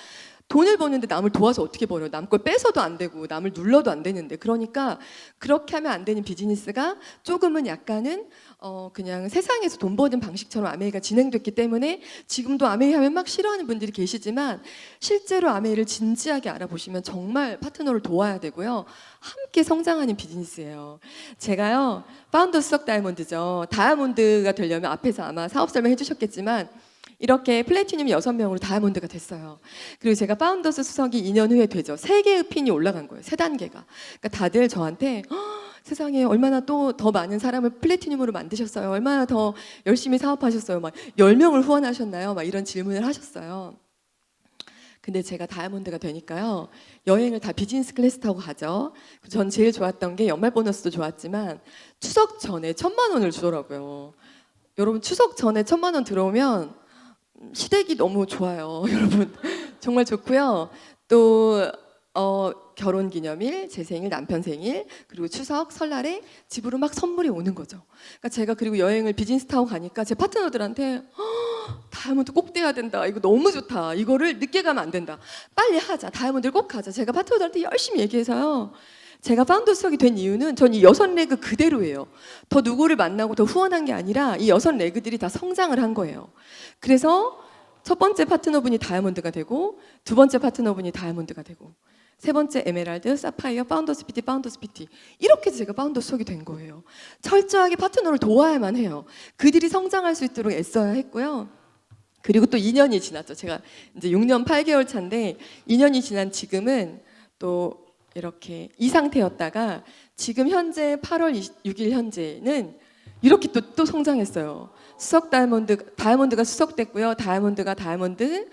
돈을 버는데 남을 도와서 어떻게 벌어요? 남 걸 뺏어도 안 되고 남을 눌러도 안 되는데. 그러니까 그렇게 하면 안 되는 비즈니스가 조금은 약간은 그냥 세상에서 돈 버는 방식처럼 아메이가 진행됐기 때문에 지금도 아메이 하면 막 싫어하는 분들이 계시지만 실제로 아메이를 진지하게 알아보시면 정말 파트너를 도와야 되고요. 함께 성장하는 비즈니스예요. 제가요, 파운더 수석 다이아몬드죠. 다이아몬드가 되려면 앞에서 아마 사업 설명 해주셨겠지만 이렇게 플래티늄 6명으로 다이아몬드가 됐어요. 그리고 제가 파운더스 수석이 2년 후에 되죠. 3개의 핀이 올라간 거예요. 3단계가. 그러니까 다들 저한테 세상에 얼마나 또 더 많은 사람을 플래티늄으로 만드셨어요. 얼마나 더 열심히 사업하셨어요. 막 10명을 후원하셨나요? 막 이런 질문을 하셨어요. 근데 제가 다이아몬드가 되니까요. 여행을 다 비즈니스 클래스 타고 가죠. 전 제일 좋았던 게 연말 보너스도 좋았지만 추석 전에 1,000만 원을 주더라고요. 여러분 추석 전에 1,000만 원 들어오면 시댁이 너무 좋아요. 여러분 정말 좋고요. 또 결혼기념일, 제 생일, 남편 생일, 그리고 추석, 설날에 집으로 막 선물이 오는 거죠. 그러니까 제가 그리고 여행을 비즈니스 타고 가니까 제 파트너들한테 다이아몬드 꼭 떼야 된다. 이거 너무 좋다. 이거를 늦게 가면 안 된다. 빨리 하자. 다이아몬드를 꼭 가자. 제가 파트너들한테 열심히 얘기해서요. 제가 파운더 수석이 된 이유는 전 이 6레그 그대로예요. 더 누구를 만나고 더 후원한 게 아니라 이 6레그들이 다 성장을 한 거예요. 그래서 첫 번째 파트너분이 다이아몬드가 되고, 두 번째 파트너분이 다이아몬드가 되고, 세 번째 에메랄드, 사파이어, 파운더스 PT, 파운더스 PT, 이렇게 제가 파운더 수석이 된 거예요. 철저하게 파트너를 도와야만 해요. 그들이 성장할 수 있도록 애써야 했고요. 그리고 또 2년이 지났죠. 제가 이제 6년 8개월 차인데 2년이 지난 지금은 또 이렇게 이 상태였다가 지금 현재 8월 6일 현재는 이렇게 또 성장했어요. 수석 다이아몬드가 수석됐고요. 다이아몬드가 다이아몬드.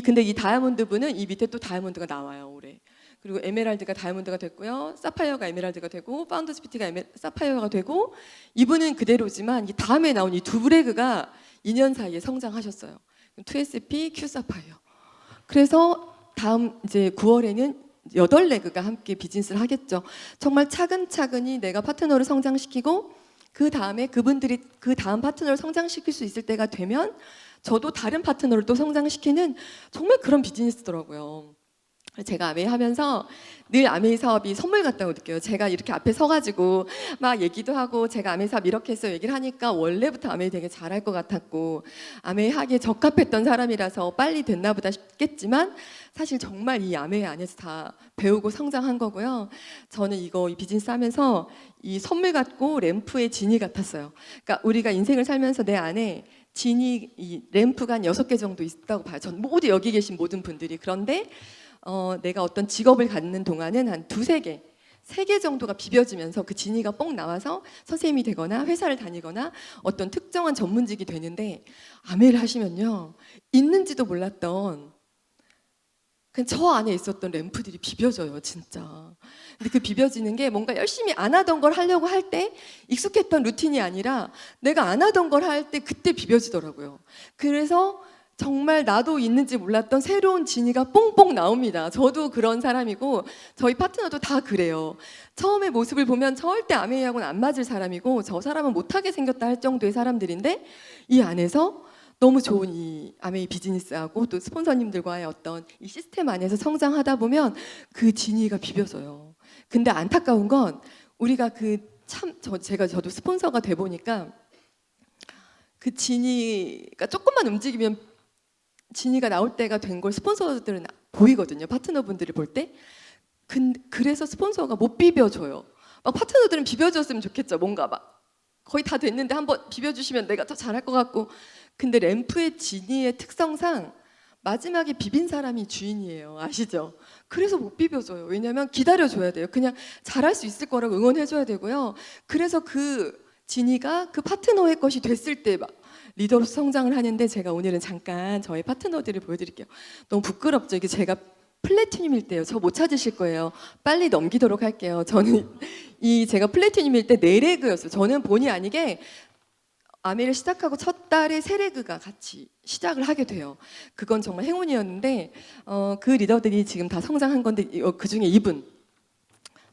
근데 이 다이아몬드 분은 이 밑에 또 다이아몬드가 나와요, 올해. 그리고 에메랄드가 다이아몬드가 됐고요. 사파이어가 에메랄드가 되고, 파운더스 PT가 사파이어가 되고, 이분은 그대로지만 이 다음에 나온 이 두 브레그가 2년 사이에 성장하셨어요. 2SP, Q 사파이어. 그래서 다음 이제 9월에는 8레그가 함께 비즈니스를 하겠죠. 정말 차근차근히 내가 파트너를 성장시키고 그 다음에 그분들이 그 다음 파트너를 성장시킬 수 있을 때가 되면 저도 다른 파트너를 또 성장시키는 정말 그런 비즈니스더라고요. 제가 아메이 하면서 늘 아메이 사업이 선물 같다고 느껴요. 제가 이렇게 앞에 서가지고 막 얘기도 하고 제가 아메이 사업 이렇게 해서 얘기를 하니까 원래부터 아메이 되게 잘할 것 같았고 아메이 하기에 적합했던 사람이라서 빨리 됐나 보다 싶겠지만 사실 정말 이 아메이 안에서 다 배우고 성장한 거고요. 저는 이 비즈니스 하면서 이 선물 같고 램프의 진이 같았어요. 그러니까 우리가 인생을 살면서 내 안에 진이 이 램프가 한 6개 정도 있다고 봐요. 전 모두 여기 계신 모든 분들이. 그런데 내가 어떤 직업을 갖는 동안은 한 2-3개, 3개 정도가 비벼지면서 그 진이가 뽕 나와서 선생님이 되거나 회사를 다니거나 어떤 특정한 전문직이 되는데 아메이를 하시면요. 있는지도 몰랐던 그냥 저 안에 있었던 램프들이 비벼져요, 진짜. 근데 그 비벼지는 게 뭔가 열심히 안 하던 걸 하려고 할 때 익숙했던 루틴이 아니라 내가 안 하던 걸 할 때 그때 비벼지더라고요. 그래서 정말 나도 있는지 몰랐던 새로운 진이가 뽕뽕 나옵니다. 저도 그런 사람이고 저희 파트너도 다 그래요. 처음에 모습을 보면 절대 아메이하고는 안 맞을 사람이고 저 사람은 못하게 생겼다 할 정도의 사람들인데 이 안에서 너무 좋은 이 아메이 비즈니스하고 또 스폰서님들과의 어떤 이 시스템 안에서 성장하다 보면 그 진이가 비벼져요. 근데 안타까운 건 우리가 저도 스폰서가 돼 보니까 그 진이가 조금만 움직이면 진이가 나올 때가 된 걸 스폰서들은 보이거든요. 파트너분들이 볼 때. 그래서 스폰서가 못 비벼줘요. 막 파트너들은 비벼줬으면 좋겠죠. 뭔가 막 거의 다 됐는데 한번 비벼주시면 내가 더 잘할 것 같고. 근데 램프의 진이의 특성상 마지막에 비빈 사람이 주인이에요. 아시죠? 그래서 못 비벼줘요. 왜냐하면 기다려줘야 돼요. 그냥 잘할 수 있을 거라고 응원해줘야 되고요. 그래서 그 진이가 그 파트너의 것이 됐을 때 막 리더로 성장을 하는데 제가 오늘은 잠깐 저의 파트너들을 보여드릴게요. 너무 부끄럽죠? 이게 제가 플래티늄일 때요. 저 못 찾으실 거예요. 빨리 넘기도록 할게요. 저는 제가 플래티늄일 때 4레그였어요. 저는 본의 아니게 아메이를 시작하고 첫 달에 3레그가 같이 시작을 하게 돼요. 그건 정말 행운이었는데 그 리더들이 지금 다 성장한 건데 그 중에 이분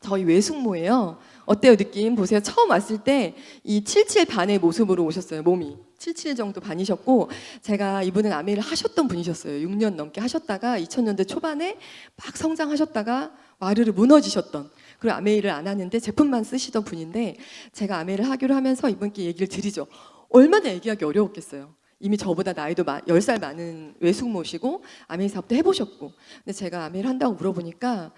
저희 외숙모예요. 어때요 느낌? 보세요. 처음 왔을 때 이 77 반의 모습으로 오셨어요. 몸이 77 정도 반이셨고 제가 이분은 아메이를 하셨던 분이셨어요. 6년 넘게 하셨다가 2000년대 초반에 막 성장하셨다가 와르르 무너지셨던 그리고 아메이를 안 하는데 제품만 쓰시던 분인데 제가 아메이를 하기로 하면서 이분께 얘기를 드리죠. 얼마나 얘기하기 어려웠겠어요. 이미 저보다 나이도 10살 많은 외숙모시고 아메이 사업도 해보셨고 근데 제가 아메이를 한다고 물어보니까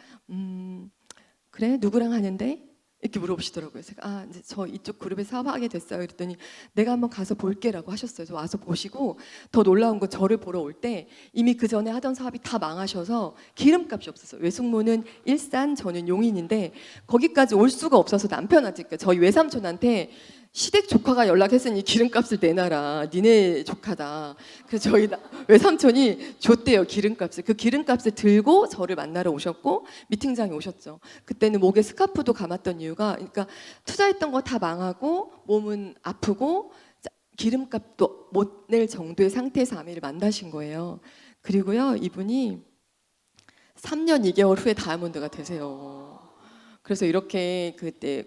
그래 누구랑 하는데? 이렇게 물어보시더라고요. 제가 이제 저 이쪽 그룹에 사업하게 됐어요. 그랬더니 내가 한번 가서 볼게라고 하셨어요. 그래서 와서 보시고 더 놀라운 건 저를 보러 올 때 이미 그 전에 하던 사업이 다 망하셔서 기름값이 없었어요. 외숙모는 일산, 저는 용인인데 거기까지 올 수가 없어서 남편한테 그러니까 저희 외삼촌한테 시댁 조카가 연락했으니 기름값을 내놔라. 니네 조카다. 그래서 저희 외삼촌이 줬대요 기름값을. 그 기름값을 들고 저를 만나러 오셨고 미팅장에 오셨죠. 그때는 목에 스카프도 감았던 이유가 그러니까 투자했던 거 다 망하고 몸은 아프고 기름값도 못 낼 정도의 상태에서 아메이를 만나신 거예요. 그리고요 이분이 3년 2개월 후에 다이아몬드가 되세요. 그래서 이렇게 그때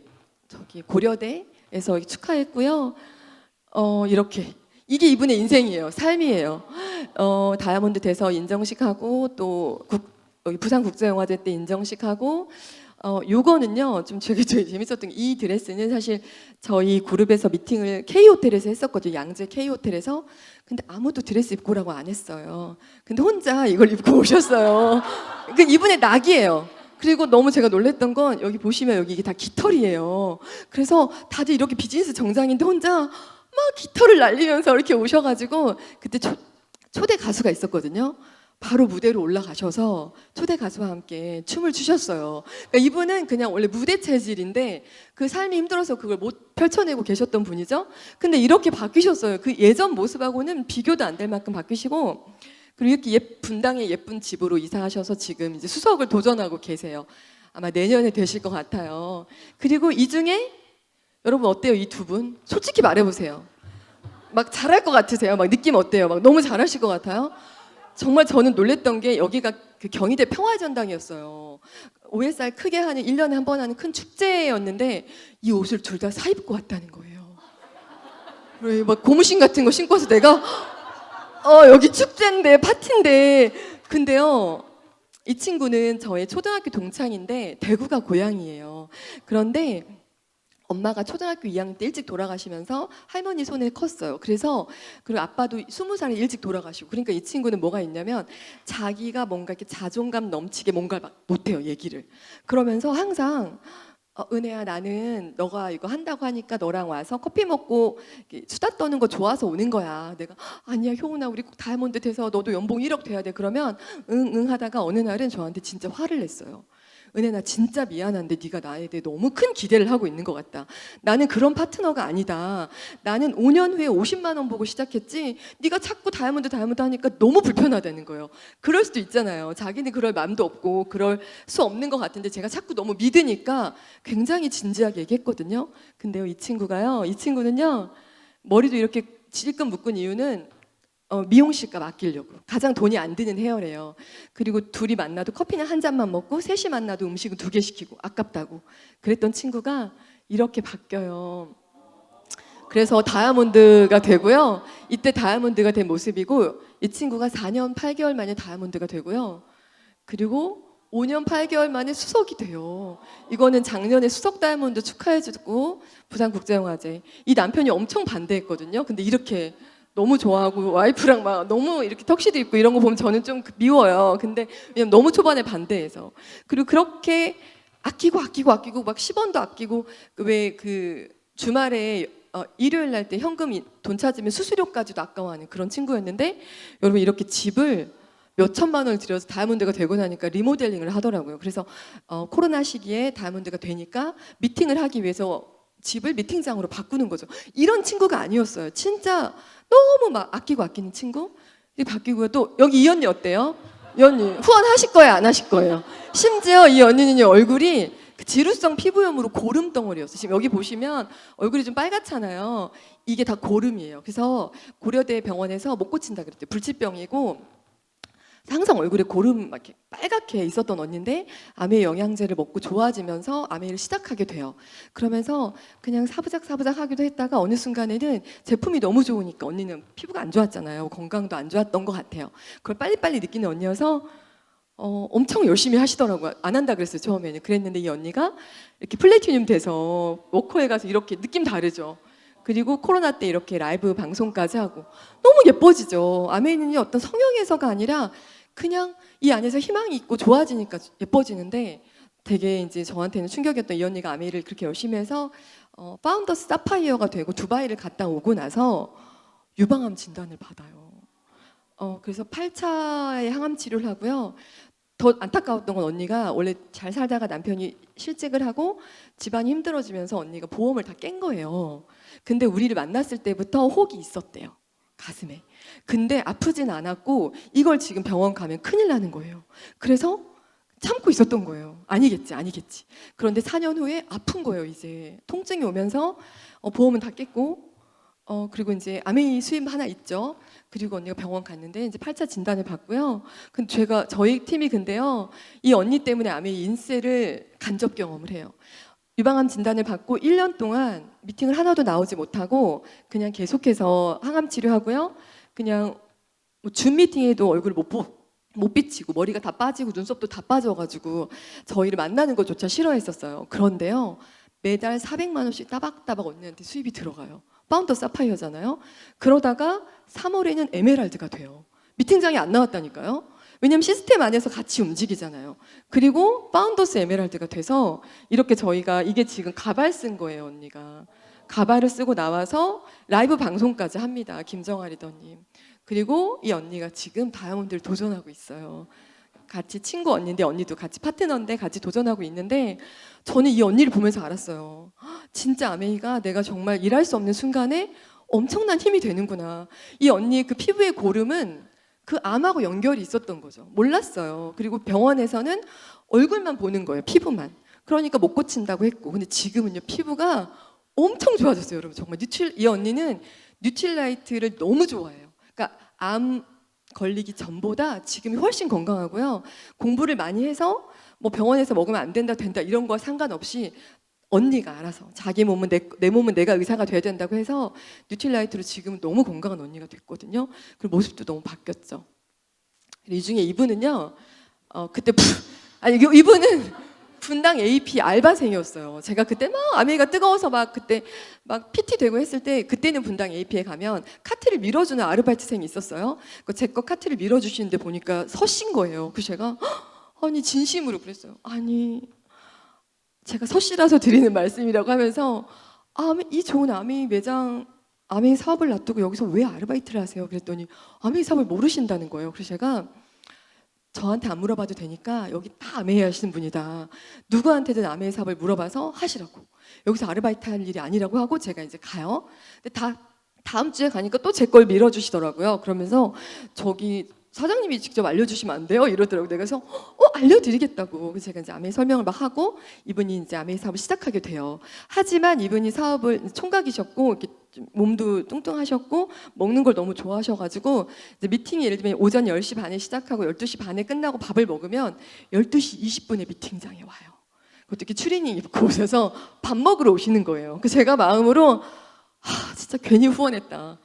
저기 고려대에서 축하했고요. 이렇게 이게 이분의 인생이에요. 삶이에요. 다이아몬드 돼서 인정식 하고 또 부산국제영화제 때 인정식 하고 요거는요 좀 되게 재밌었던 게 이 드레스는 사실 저희 그룹에서 미팅을 K호텔에서 했었거든요. 양재 K호텔에서. 근데 아무도 드레스 입고 오라고 안 했어요. 근데 혼자 이걸 입고 오셨어요. 그 이분의 낙이에요. 그리고 너무 제가 놀랬던 건 여기 보시면 여기 이게 다 깃털이에요. 그래서 다들 이렇게 비즈니스 정장인데 혼자 막 깃털을 날리면서 이렇게 오셔가지고 그때 초대 가수가 있었거든요. 바로 무대로 올라가셔서 초대 가수와 함께 춤을 추셨어요. 그러니까 이분은 그냥 원래 무대 체질인데 그 삶이 힘들어서 그걸 못 펼쳐내고 계셨던 분이죠. 근데 이렇게 바뀌셨어요. 그 예전 모습하고는 비교도 안 될 만큼 바뀌시고 그리고 이렇게 분당의 예쁜 집으로 이사하셔서 지금 이제 수석을 도전하고 계세요. 아마 내년에 되실 것 같아요. 그리고 이 중에 여러분 어때요? 이 두 분? 솔직히 말해보세요. 막 잘할 것 같으세요? 막 느낌 어때요? 막 너무 잘하실 것 같아요? 정말 저는 놀랬던 게 여기가 그 경희대 평화전당이었어요. OSR 크게 하는 1년에 한 번 하는 큰 축제였는데 이 옷을 둘 다 사입고 왔다는 거예요. 그리고 막 고무신 같은 거 신고서 내가 여기 축제인데 파티인데 근데요 이 친구는 저의 초등학교 동창인데 대구가 고향이에요. 그런데 엄마가 초등학교 2학년 때 일찍 돌아가시면서 할머니 손에 컸어요. 그래서 그리고 아빠도 20살에 일찍 돌아가시고 그러니까 이 친구는 뭐가 있냐면 자기가 뭔가 이렇게 자존감 넘치게 뭔가를 막 못해요, 얘기를. 그러면서 항상 은혜야, 나는 너가 이거 한다고 하니까 너랑 와서 커피 먹고 이렇게 수다 떠는 거 좋아서 오는 거야. 내가 아니야 효은아, 우리 꼭 다이아몬드 돼서 너도 연봉 1억 돼야 돼. 그러면 응 하다가 어느 날은 저한테 진짜 화를 냈어요. 은혜, 나 진짜 미안한데 네가 나에 대해 너무 큰 기대를 하고 있는 것 같다. 나는 그런 파트너가 아니다. 나는 5년 후에 50만 원 보고 시작했지 네가 자꾸 다이아몬드 하니까 너무 불편하다는 거예요. 그럴 수도 있잖아요. 자기는 그럴 마음도 없고 그럴 수 없는 것 같은데 제가 자꾸 너무 믿으니까 굉장히 진지하게 얘기했거든요. 근데요, 이 친구는요 머리도 이렇게 질끈 묶은 이유는 미용실값 아끼려고. 가장 돈이 안 드는 헤어래요. 그리고 둘이 만나도 커피는 한 잔만 먹고 셋이 만나도 음식은 2개 시키고 아깝다고 그랬던 친구가 이렇게 바뀌어요. 그래서 다이아몬드가 되고요. 이때 다이아몬드가 된 모습이고 이 친구가 4년 8개월 만에 다이아몬드가 되고요. 그리고 5년 8개월 만에 수석이 돼요. 이거는 작년에 수석 다이아몬드 축하해주고 부산국제영화제. 이 남편이 엄청 반대했거든요. 근데 이렇게 너무 좋아하고 와이프랑 막 너무 이렇게 턱시도 입고 이런 거 보면 저는 좀 미워요. 근데 왜냐면 너무 초반에 반대해서. 그리고 그렇게 아끼고 막 10원도 아끼고 왜 그 주말에 일요일 날 때 현금 돈 찾으면 수수료까지도 아까워하는 그런 친구였는데 여러분 이렇게 집을 몇 천만 원을 들여서 다이아몬드가 되고 나니까 리모델링을 하더라고요. 그래서 코로나 시기에 다이아몬드가 되니까 미팅을 하기 위해서 집을 미팅장으로 바꾸는 거죠. 이런 친구가 아니었어요. 진짜 너무 막 아끼는 친구. 바뀌고요. 또 여기 이 언니 어때요? 이 언니 후원하실 거예요, 안 하실 거예요? 심지어 이 언니는요 얼굴이 그 지루성 피부염으로 고름 덩어리였어요. 지금 여기 보시면 얼굴이 좀 빨갛잖아요. 이게 다 고름이에요. 그래서 고려대 병원에서 못 고친다 그랬대요. 불치병이고 항상 얼굴에 고름 막 이렇게 빨갛게 있었던 언니인데 아메이 영양제를 먹고 좋아지면서 아메이를 시작하게 돼요. 그러면서 그냥 사부작 하기도 했다가 어느 순간에는 제품이 너무 좋으니까 언니는 피부가 안 좋았잖아요. 건강도 안 좋았던 것 같아요. 그걸 빨리빨리 느끼는 언니여서 엄청 열심히 하시더라고요. 안 한다 그랬어요, 처음에는. 그랬는데 이 언니가 이렇게 플래티늄 돼서 워커에 가서 이렇게 느낌 다르죠. 그리고 코로나 때 이렇게 라이브 방송까지 하고 너무 예뻐지죠. 아메이는요 어떤 성형에서가 아니라 그냥 이 안에서 희망이 있고 좋아지니까 예뻐지는데 되게 이제 저한테는 충격이었던 이 언니가 아메이를 그렇게 열심히 해서 파운더스 사파이어가 되고 두바이를 갔다 오고 나서 유방암 진단을 받아요. 그래서 8차의 항암 치료를 하고요. 더 안타까웠던 건 언니가 원래 잘 살다가 남편이 실직을 하고 집안이 힘들어지면서 언니가 보험을 다 깬 거예요. 근데 우리를 만났을 때부터 혹이 있었대요, 가슴에. 근데 아프진 않았고 이걸 지금 병원 가면 큰일 나는 거예요. 그래서 참고 있었던 거예요. 아니겠지. 그런데 4년 후에 아픈 거예요. 이제 통증이 오면서 보험은 다 깼고 그리고 이제 아메이 수임 하나 있죠. 그리고 언니가 병원 갔는데 이제 8차 진단을 받고요. 근데 저희 팀이 근데요 이 언니 때문에 아메이 인세를 간접 경험을 해요. 유방암 진단을 받고 1년 동안 미팅을 하나도 나오지 못하고 그냥 계속해서 항암 치료하고요. 그냥 줌 미팅에도 얼굴을 못 비치고 머리가 다 빠지고 눈썹도 다 빠져가지고 저희를 만나는 것조차 싫어했었어요. 그런데요 매달 400만 원씩 따박따박 언니한테 수입이 들어가요. 파운더 사파이어잖아요. 그러다가 3월에는 에메랄드가 돼요. 미팅장에 안 나왔다니까요. 왜냐면 시스템 안에서 같이 움직이잖아요. 그리고 파운더스 에메랄드가 돼서 이렇게 저희가 이게 지금 가발 쓴 거예요, 언니가. 가발을 쓰고 나와서 라이브 방송까지 합니다. 김정아 리더님. 그리고 이 언니가 지금 다이아몬드를 도전하고 있어요. 같이 친구 언니인데 언니도 같이 파트너인데 같이 도전하고 있는데 저는 이 언니를 보면서 알았어요. 진짜 아메이가 내가 정말 일할 수 없는 순간에 엄청난 힘이 되는구나. 이 언니의 그 피부의 고름은 그 암하고 연결이 있었던 거죠. 몰랐어요. 그리고 병원에서는 얼굴만 보는 거예요. 피부만. 그러니까 못 고친다고 했고 근데 지금은요 피부가 엄청 좋아졌어요. 여러분 정말 이 언니는 뉴트릴라이트를 너무 좋아해요. 그러니까 암 걸리기 전보다 지금이 훨씬 건강하고요. 공부를 많이 해서 뭐 병원에서 먹으면 안 된다 이런 거 상관없이 언니가 알아서 자기 몸은 내 몸은 내가 의사가 돼야 된다고 해서 뉴트릴라이트로 지금 너무 건강한 언니가 됐거든요. 그리고 모습도 너무 바뀌었죠. 이 중에 이분은요 그때 아니 이분은 분당 AP 알바생이었어요. 제가 그때 막 아메이가 뜨거워서 막 그때 막 PT 되고 했을 때 그때는 분당 AP에 가면 카트를 밀어주는 아르바이트생이 있었어요. 제 거 카트를 밀어주시는데 보니까 서신 거예요. 그래서 제가 아니 진심으로 그랬어요. 아니 제가 서씨라서 드리는 말씀이라고 하면서 이 좋은 아메이 매장 아메이 사업을 놔두고 여기서 왜 아르바이트를 하세요? 그랬더니 아메이 사업을 모르신다는 거예요. 그래서 제가 저한테 안 물어봐도 되니까 여기 다 아메이 하시는 분이다. 누구한테든 아메이 사업을 물어봐서 하시라고. 여기서 아르바이트 할 일이 아니라고 하고 제가 이제 가요. 근데 다음 주에 가니까 또 제 걸 밀어주시더라고요. 그러면서 저기 사장님이 직접 알려주시면 안 돼요? 이러더라고요. 내가 그래서 알려드리겠다고. 그래서 제가 이제 아메이 설명을 막 하고 이분이 이제 아메이 사업을 시작하게 돼요. 하지만 이분이 사업을 총각이셨고 이렇게 좀 몸도 뚱뚱하셨고 먹는 걸 너무 좋아하셔가지고 이제 미팅이 예를 들면 오전 10시 반에 시작하고 12시 반에 끝나고 밥을 먹으면 12시 20분에 미팅장에 와요. 그것도 이렇게 추리닝 입고 오셔서 밥 먹으러 오시는 거예요. 그래서 제가 마음으로 진짜 괜히 후원했다.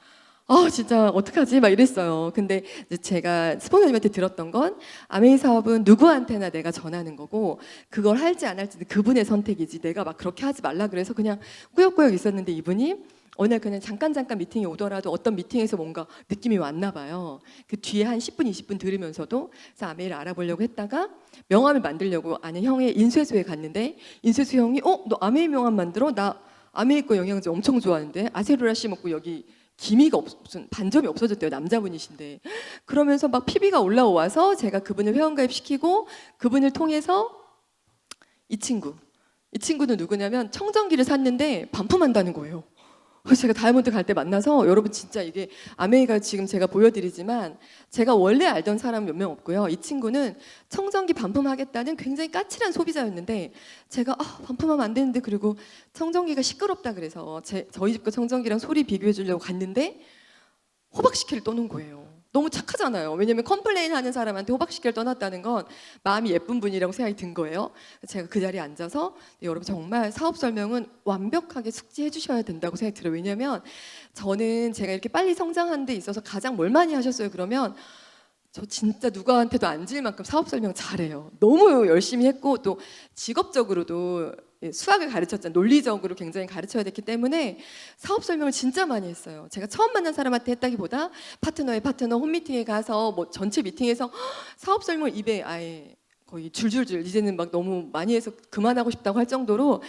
진짜 어떡하지? 막 이랬어요. 근데 이제 제가 스폰서님한테 들었던 건 아메이 사업은 누구한테나 내가 전하는 거고 그걸 할지 안 할지는 그분의 선택이지 내가 막 그렇게 하지 말라 그래서 그냥 꾸역꾸역 있었는데 이분이 어느 날 그냥 잠깐 미팅이 오더라도 어떤 미팅에서 뭔가 느낌이 왔나 봐요. 그 뒤에 한 10분, 20분 들으면서도 그래서 아메이를 알아보려고 했다가 명함을 만들려고 아는 형의 인쇄소에 갔는데 인쇄소 형이 너 아메이 명함 만들어? 나 아메이 거 영양제 엄청 좋아하는데 아세로라 씨 먹고 여기 기미가 무슨 반점이 없어졌대요. 남자분이신데. 그러면서 막 PB가 올라와서 제가 그분을 회원가입시키고 그분을 통해서 이 친구는 누구냐면 청정기를 샀는데 반품한다는 거예요. 그래서 제가 다이아몬드 갈 때 만나서 여러분 진짜 이게 아메이가 지금 제가 보여드리지만 제가 원래 알던 사람 몇 명 없고요. 이 친구는 청정기 반품하겠다는 굉장히 까칠한 소비자였는데 제가 반품하면 안 되는데 그리고 청정기가 시끄럽다 그래서 저희 집 거 청정기랑 소리 비교해 주려고 갔는데 호박식혜를 떠놓은 거예요. 너무 착하잖아요. 왜냐면 컴플레인 하는 사람한테 호박식혜를 떠났다는 건 마음이 예쁜 분이라고 생각이 든 거예요. 제가 그 자리에 앉아서 여러분 정말 사업 설명은 완벽하게 숙지해 주셔야 된다고 생각이 들어요. 왜냐면 저는 제가 이렇게 빨리 성장하는 데 있어서 가장 뭘 많이 하셨어요? 그러면 저 진짜 누구한테도 안 질 만큼 사업 설명 잘해요. 너무 열심히 했고 또 직업적으로도 수학을 가르쳤잖아요. 논리적으로 굉장히 가르쳐야 됐기 때문에 사업 설명을 진짜 많이 했어요. 제가 처음 만난 사람한테 했다기보다 파트너의 파트너 홈미팅에 가서 뭐 전체 미팅에서 사업 설명 입에 아예 거의 줄줄줄 이제는 막 너무 많이 해서 그만하고 싶다고 할 정도로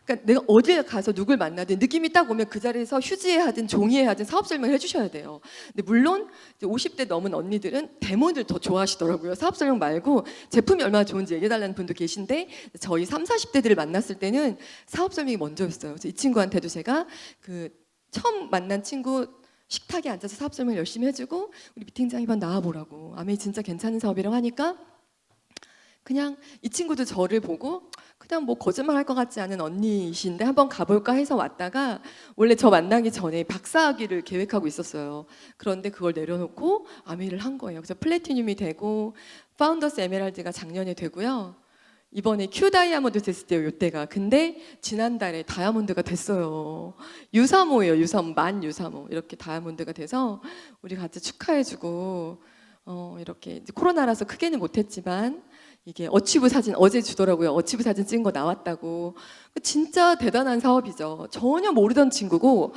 그러니까 내가 어딜 가서 누굴 만나든 느낌이 딱 오면 그 자리에서 휴지에 하든 종이에 하든 사업 설명을 해주셔야 돼요. 근데 물론 이제 50대 넘은 언니들은 데모를 더 좋아하시더라고요. 사업 설명 말고 제품이 얼마나 좋은지 얘기해달라는 분도 계신데 저희 30, 40대들을 만났을 때는 사업 설명이 먼저였어요. 그래서 이 친구한테도 제가 그 처음 만난 친구 식탁에 앉아서 사업 설명 열심히 해주고 우리 미팅장 한번 나와보라고 아메이 진짜 괜찮은 사업이라고 하니까 그냥 이 친구도 저를 보고 그냥 뭐 거짓말 할 것 같지 않은 언니이신데 한번 가볼까 해서 왔다가 원래 저 만나기 전에 박사학위를 계획하고 있었어요. 그런데 그걸 내려놓고 아메이를 한 거예요. 그래서 플래티늄이 되고 파운더스 에메랄드가 작년에 되고요. 이번에 Q 다이아몬드 됐을 때요, 이때가. 근데 지난달에 다이아몬드가 됐어요. 유사모예요, 유사모, 만 유사모 이렇게 다이아몬드가 돼서 우리 같이 축하해주고 이렇게 이제 코로나라서 크게는 못했지만. 이게 어치브 사진 어제 주더라고요. 어치브 사진 찍은 거 나왔다고. 진짜 대단한 사업이죠. 전혀 모르던 친구고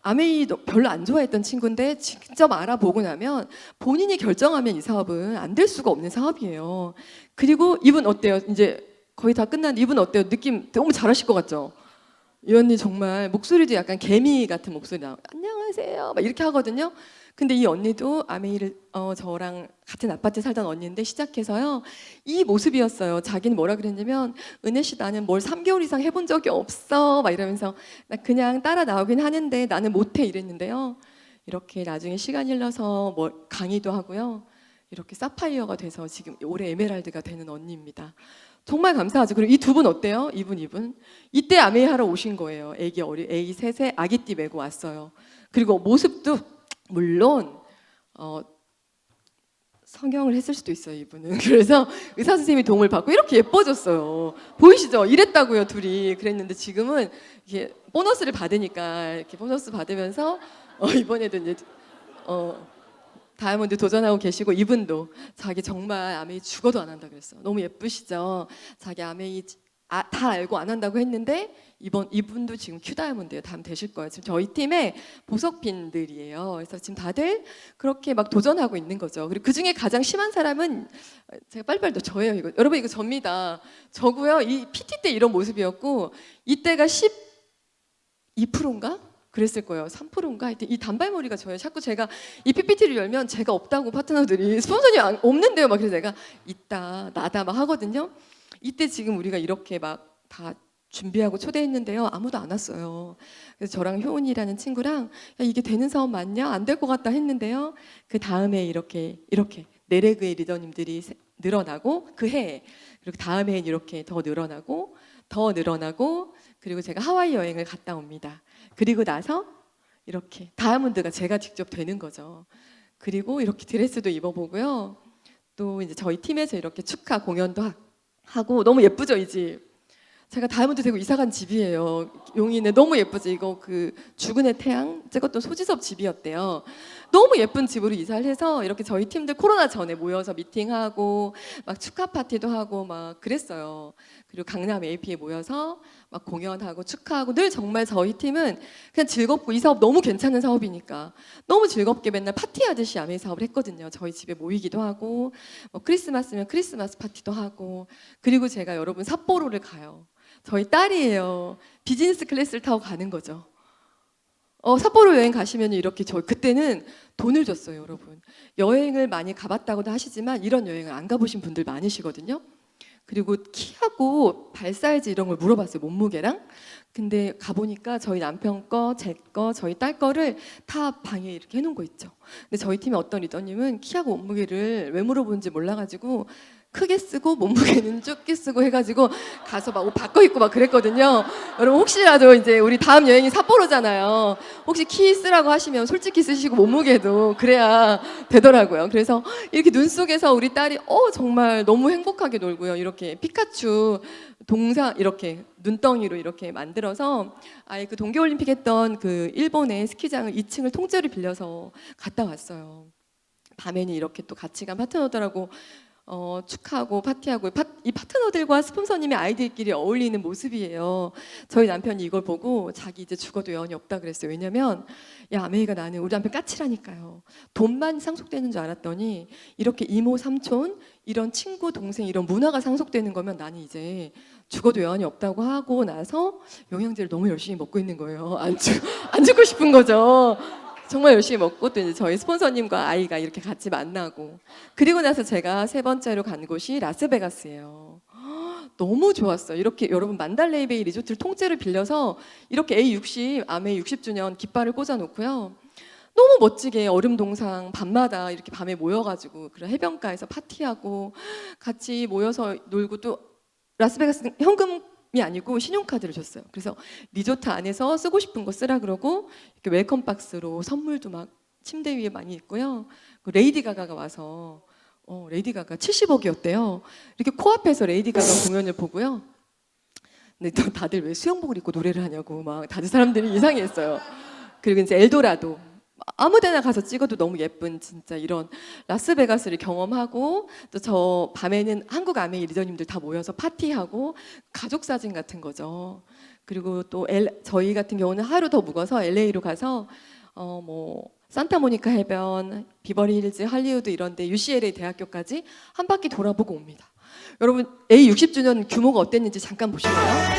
아메이도 별로 안 좋아했던 친구인데 직접 알아보고 나면 본인이 결정하면 이 사업은 안 될 수가 없는 사업이에요. 그리고 이분 어때요? 이제 거의 다 끝났는데 이분 어때요? 느낌 너무 잘하실 것 같죠? 이 언니 정말 목소리도 약간 개미 같은 목소리 나와요. 안녕하세요 막 이렇게 하거든요. 근데 이 언니도 아메이를 저랑 같은 아파트에 살던 언니인데 시작해서요 이 모습이었어요. 자기는 뭐라 그랬냐면 은혜 씨 나는 뭘 3개월 이상 해본 적이 없어 막 이러면서 나 그냥 따라 나오긴 하는데 나는 못해 이랬는데요. 이렇게 나중에 시간이 흘러서 뭐 강의도 하고요. 이렇게 사파이어가 돼서 지금 올해 에메랄드가 되는 언니입니다. 정말 감사하죠. 그리고 이 두 분 어때요? 이분 이때 아메이 하러 오신 거예요. 애기 셋에 아기띠 메고 왔어요. 그리고 모습도 물론 성형을 했을 수도 있어요 이분은. 그래서 의사 선생님이 도움을 받고 이렇게 예뻐졌어요. 보이시죠? 이랬다고요 둘이. 그랬는데 지금은 이렇게 보너스를 받으니까 이렇게 보너스 받으면서 이번에도 이제 다이아몬드 도전하고 계시고 이분도 자기 정말 아메이 죽어도 안 한다 그랬어요. 너무 예쁘시죠? 자기 아메이 다 알고 안 한다고 했는데 이분도 지금 큐 다이아몬드에 다음 되실 거예요. 지금 저희 팀의 보석핀들이에요. 그래서 지금 다들 그렇게 막 도전하고 있는 거죠. 그리고 그 중에 가장 심한 사람은 제가 빨리빨리 또 저예요. 이거 여러분 이거 접니다. 저고요. 이 PT 때 이런 모습이었고 이때가 12%인가? 그랬을 거예요. 3%인가? 하여튼 이 단발머리가 저예요. 자꾸 제가 이 PPT를 열면 제가 없다고 파트너들이 스폰서님 없는데요. 막 그래서 내가 있다, 나다 막 하거든요. 이때 지금 우리가 이렇게 막 다 준비하고 초대했는데요. 아무도 안 왔어요. 그래서 저랑 효은이라는 친구랑 야, 이게 되는 사업 맞냐? 안 될 것 같다 했는데요. 그 다음에 이렇게 내레그의 리더님들이 늘어나고 그 해에 그리고 다음해엔 이렇게 더 늘어나고 그리고 제가 하와이 여행을 갔다 옵니다. 그리고 나서 이렇게 다이아몬드가 제가 직접 되는 거죠. 그리고 이렇게 드레스도 입어보고요. 또 이제 저희 팀에서 이렇게 축하 공연도 하고 너무 예쁘죠, 이 집. 제가 다이아몬드 되고 이사간 집이에요. 용인에 너무 예쁘죠. 이거 그 죽은의 태양 찍었던 소지섭 집이었대요. 너무 예쁜 집으로 이사를 해서 이렇게 저희 팀들 코로나 전에 모여서 미팅하고 막 축하 파티도 하고 막 그랬어요. 그리고 강남 AP에 모여서 막 공연하고 축하하고 늘 정말 저희 팀은 그냥 즐겁고 이 사업 너무 괜찮은 사업이니까 너무 즐겁게 맨날 파티하듯이 아메이 사업을 했거든요. 저희 집에 모이기도 하고 뭐 크리스마스면 크리스마스 파티도 하고 그리고 제가 여러분 삿포로를 가요. 저희 딸이에요. 비즈니스 클래스를 타고 가는 거죠. 삿포로 여행 가시면 이렇게 그때는 돈을 줬어요, 여러분. 여행을 많이 가봤다고도 하시지만 이런 여행을 안 가보신 분들 많으시거든요. 그리고 키하고 발 사이즈 이런 걸 물어봤어요, 몸무게랑. 근데 가보니까 저희 남편 거, 제 거, 저희 딸 거를 다 방에 이렇게 해놓은 거 있죠. 근데 저희 팀의 어떤 리더님은 키하고 몸무게를 왜 물어보는지 몰라가지고 크게 쓰고 몸무게는 좁게 쓰고 해가지고 가서 막 옷 바꿔 입고 막 그랬거든요. 여러분 혹시라도 이제 우리 다음 여행이 삿포로잖아요. 혹시 키 쓰라고 하시면 솔직히 쓰시고 몸무게도 그래야 되더라고요. 그래서 이렇게 눈 속에서 우리 딸이 정말 너무 행복하게 놀고요. 이렇게 피카츄 동상 이렇게 눈덩이로 이렇게 만들어서 아예 그 동계올림픽 했던 그 일본의 스키장을 2층을 통째로 빌려서 갔다 왔어요. 밤에는 이렇게 또 같이 간 파트너들하고 축하하고 파티하고 이 파트너들과 스폰서님의 아이들끼리 어울리는 모습이에요. 저희 남편이 이걸 보고 자기 이제 죽어도 여한이 없다 그랬어요. 왜냐면 야 아메이가 나는 우리 남편 까칠하니까요. 돈만 상속되는 줄 알았더니 이렇게 이모 삼촌 이런 친구 동생 이런 문화가 상속되는 거면 나는 이제 죽어도 여한이 없다고 하고 나서 영양제를 너무 열심히 먹고 있는 거예요. 안 죽고 싶은 거죠. 정말 열심히 먹고 또 이제 저희 스폰서님과 아이가 이렇게 같이 만나고 그리고 나서 제가 세 번째로 간 곳이 라스베가스예요. 너무 좋았어요. 이렇게 여러분 만달레이 베이 리조트를 통째로 빌려서 이렇게 A60 아메 60주년 깃발을 꽂아 놓고요. 너무 멋지게 얼음 동상 밤마다 이렇게 밤에 모여가지고 그런 해변가에서 파티하고 같이 모여서 놀고 또 라스베가스는 현금이 아니고 신용카드를 줬어요. 그래서 리조트 안에서 쓰고 싶은 거 쓰라 그러고 이렇게 웰컴 박스로 선물도 막 침대 위에 많이 있고요. 레이디 가가가 와서 레이디 가가 70억이었대요. 이렇게 코앞에서 레이디 가가 공연을 보고요. 근데 또 다들 왜 수영복을 입고 노래를 하냐고 막 다들 사람들이 이상했어요. 그리고 이제 엘도라도 아무데나 가서 찍어도 너무 예쁜 진짜 이런 라스베가스를 경험하고 또 저 밤에는 한국 아메이 리더님들 다 모여서 파티하고 가족 사진 같은 거죠. 그리고 또 저희 같은 경우는 하루 더 묵어서 LA로 가서 뭐 산타모니카 해변, 비버리힐즈, 할리우드 이런데 UCLA 대학교까지 한 바퀴 돌아보고 옵니다. 여러분 A 60주년 규모가 어땠는지 잠깐 보실까요?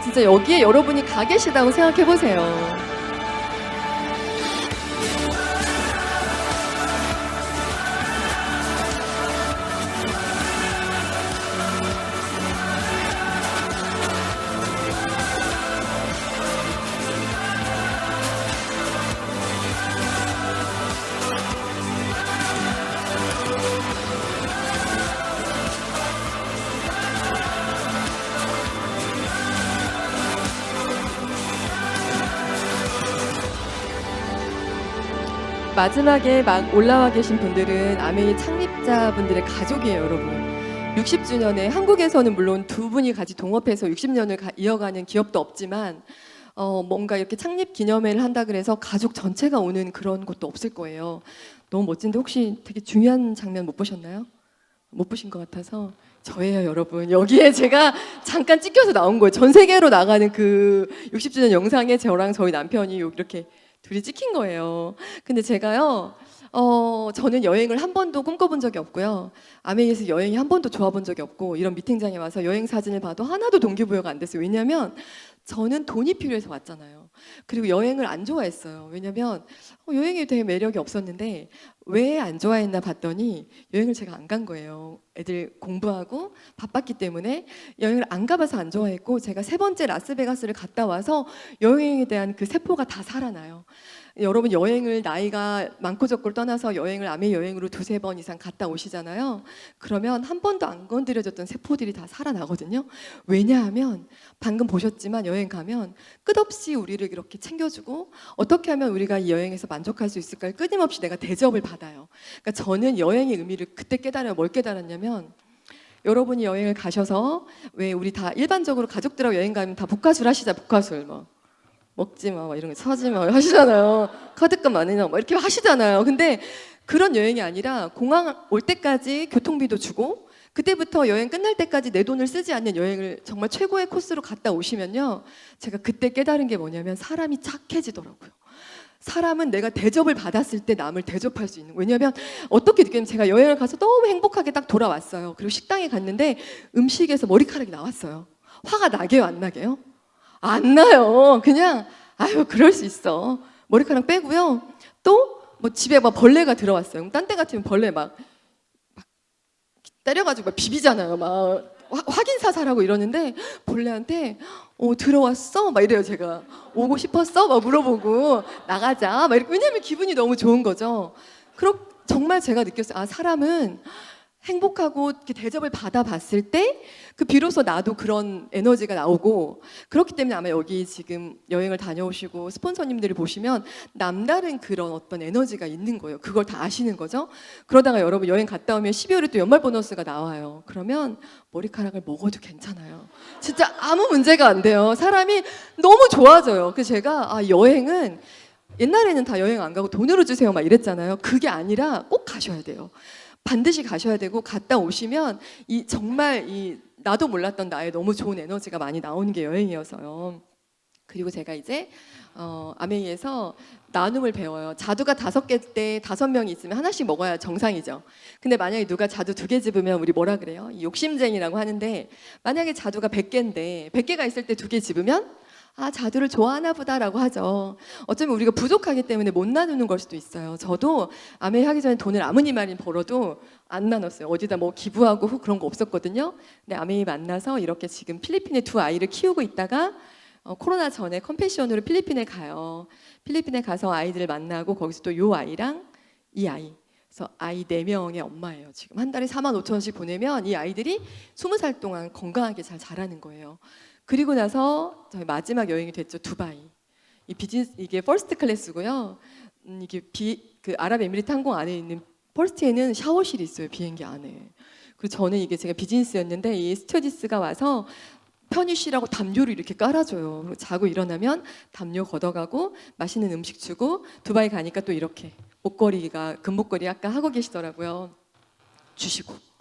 진짜 여기에 여러분이 가 계시다고 생각해 보세요. 마지막에 막 올라와 계신 분들은 아메이 창립자분들의 가족이에요, 여러분. 60주년에 한국에서는 물론 두 분이 같이 동업해서 60년을 이어가는 기업도 없지만 뭔가 이렇게 창립 기념회를 한다 그래서 가족 전체가 오는 그런 것도 없을 거예요. 너무 멋진데 혹시 되게 중요한 장면 못 보셨나요? 못 보신 것 같아서 저예요, 여러분. 여기에 제가 잠깐 찍혀서 나온 거예요. 전 세계로 나가는 그 60주년 영상에 저랑 저희 남편이 이렇게 둘이 찍힌 거예요. 근데 제가요, 저는 여행을 한 번도 꿈꿔본 적이 없고요. 아메이에서 여행이 한 번도 좋아본 적이 없고, 이런 미팅장에 와서 여행 사진을 봐도 하나도 동기부여가 안 됐어요. 왜냐하면 저는 돈이 필요해서 왔잖아요. 그리고 여행을 안 좋아했어요. 왜냐면 여행이 되게 매력이 없었는데 왜 안 좋아했나 봤더니 여행을 제가 안 간 거예요. 애들 공부하고 바빴기 때문에 여행을 안 가봐서 안 좋아했고, 제가 세 번째 라스베가스를 갔다 와서 여행에 대한 그 세포가 다 살아나요. 여러분, 여행을 나이가 많고 적고를 떠나서 여행을 아메 여행으로 두세 번 이상 갔다 오시잖아요. 그러면 한 번도 안 건드려졌던 세포들이 다 살아나거든요. 왜냐하면 방금 보셨지만 여행 가면 끝없이 우리를 이렇게 챙겨주고, 어떻게 하면 우리가 이 여행에서 만족할 수 있을까를 끊임없이 내가 대접을 받아요. 그러니까 저는 여행의 의미를 그때 깨달아요. 뭘 깨달았냐면, 여러분이 여행을 가셔서 왜 우리 다 일반적으로 가족들하고 여행 가면 다 복화술 하시자. 복화술 뭐 먹지 마, 막 이런 거 사지 마 하시잖아요. 카드값 많으냐, 막 이렇게 하시잖아요. 근데 그런 여행이 아니라 공항 올 때까지 교통비도 주고, 그때부터 여행 끝날 때까지 내 돈을 쓰지 않는 여행을 정말 최고의 코스로 갔다 오시면요, 제가 그때 깨달은 게 뭐냐면 사람이 착해지더라고요. 사람은 내가 대접을 받았을 때 남을 대접할 수 있는. 왜냐하면 어떻게 느끼면 제가 여행을 가서 너무 행복하게 딱 돌아왔어요. 그리고 식당에 갔는데 음식에서 머리카락이 나왔어요. 화가 나게요, 안 나게요? 안 나요. 그냥 아유, 그럴 수 있어. 머리카락 빼고요. 또 뭐 집에 막 벌레가 들어왔어요. 딴 때 같으면 벌레 막 때려가지고 막 비비잖아요. 막 확인 사살하고 이러는데 벌레한테 들어왔어? 막 이래요. 제가 오고 싶었어? 막 물어보고 나가자. 막 이렇게. 왜냐면 기분이 너무 좋은 거죠. 정말 제가 느꼈어요. 아, 사람은 행복하고 이렇게 대접을 받아봤을 때 그 비로소 나도 그런 에너지가 나오고, 그렇기 때문에 아마 여기 지금 여행을 다녀오시고 스폰서님들을 보시면 남다른 그런 어떤 에너지가 있는 거예요. 그걸 다 아시는 거죠. 그러다가 여러분 여행 갔다 오면 12월에 또 연말 보너스가 나와요. 그러면 머리카락을 먹어도 괜찮아요. 진짜 아무 문제가 안 돼요. 사람이 너무 좋아져요. 그래서 제가 여행은 옛날에는 다 여행 안 가고 돈으로 주세요 막 이랬잖아요. 그게 아니라 꼭 가셔야 돼요. 반드시 가셔야 되고, 갔다 오시면 정말 나도 몰랐던 나의 너무 좋은 에너지가 많이 나오는 게 여행이어서요. 그리고 제가 이제 아메이에서 나눔을 배워요. 자두가 5개 때 5명이 있으면 하나씩 먹어야 정상이죠. 근데 만약에 누가 자두 2개 집으면 우리 뭐라 그래요? 욕심쟁이라고 하는데, 만약에 자두가 100개인데 100개가 있을 때 2개 집으면 자두를 좋아하나 보다라고 하죠. 어쩌면 우리가 부족하기 때문에 못 나누는 걸 수도 있어요. 저도 아메이 하기 전에 돈을 아무리 많이 벌어도 안 나눴어요. 어디다 뭐 기부하고 그런 거 없었거든요. 근데 아메이 만나서 이렇게 지금 필리핀에 2 아이를 키우고 있다가 코로나 전에 컴패션으로 필리핀에 가요. 필리핀에 가서 아이들을 만나고 거기서 또 요 아이랑 이 아이, 그래서 아이 4명의 엄마예요. 지금 한 달에 45,000원씩 보내면 이 아이들이 20살 동안 건강하게 잘 자라는 거예요. 그리고 나서 저희 마지막 여행이 됐죠. 두바이. 이게 퍼스트 클래스고요. 이게 그 아랍에미리트 항공 안에 있는 퍼스트에는 샤워실이 있어요. 비행기 안에. 그리고 저는 이게 제가 비즈니스였는데 이 스튜어디스가 와서 편히 쉬라고 담요를 이렇게 깔아줘요. 자고 일어나면 담요 걷어가고 맛있는 음식 주고, 두바이 가니까 또 이렇게 금목걸이 아까 하고 계시더라고요. 주시고.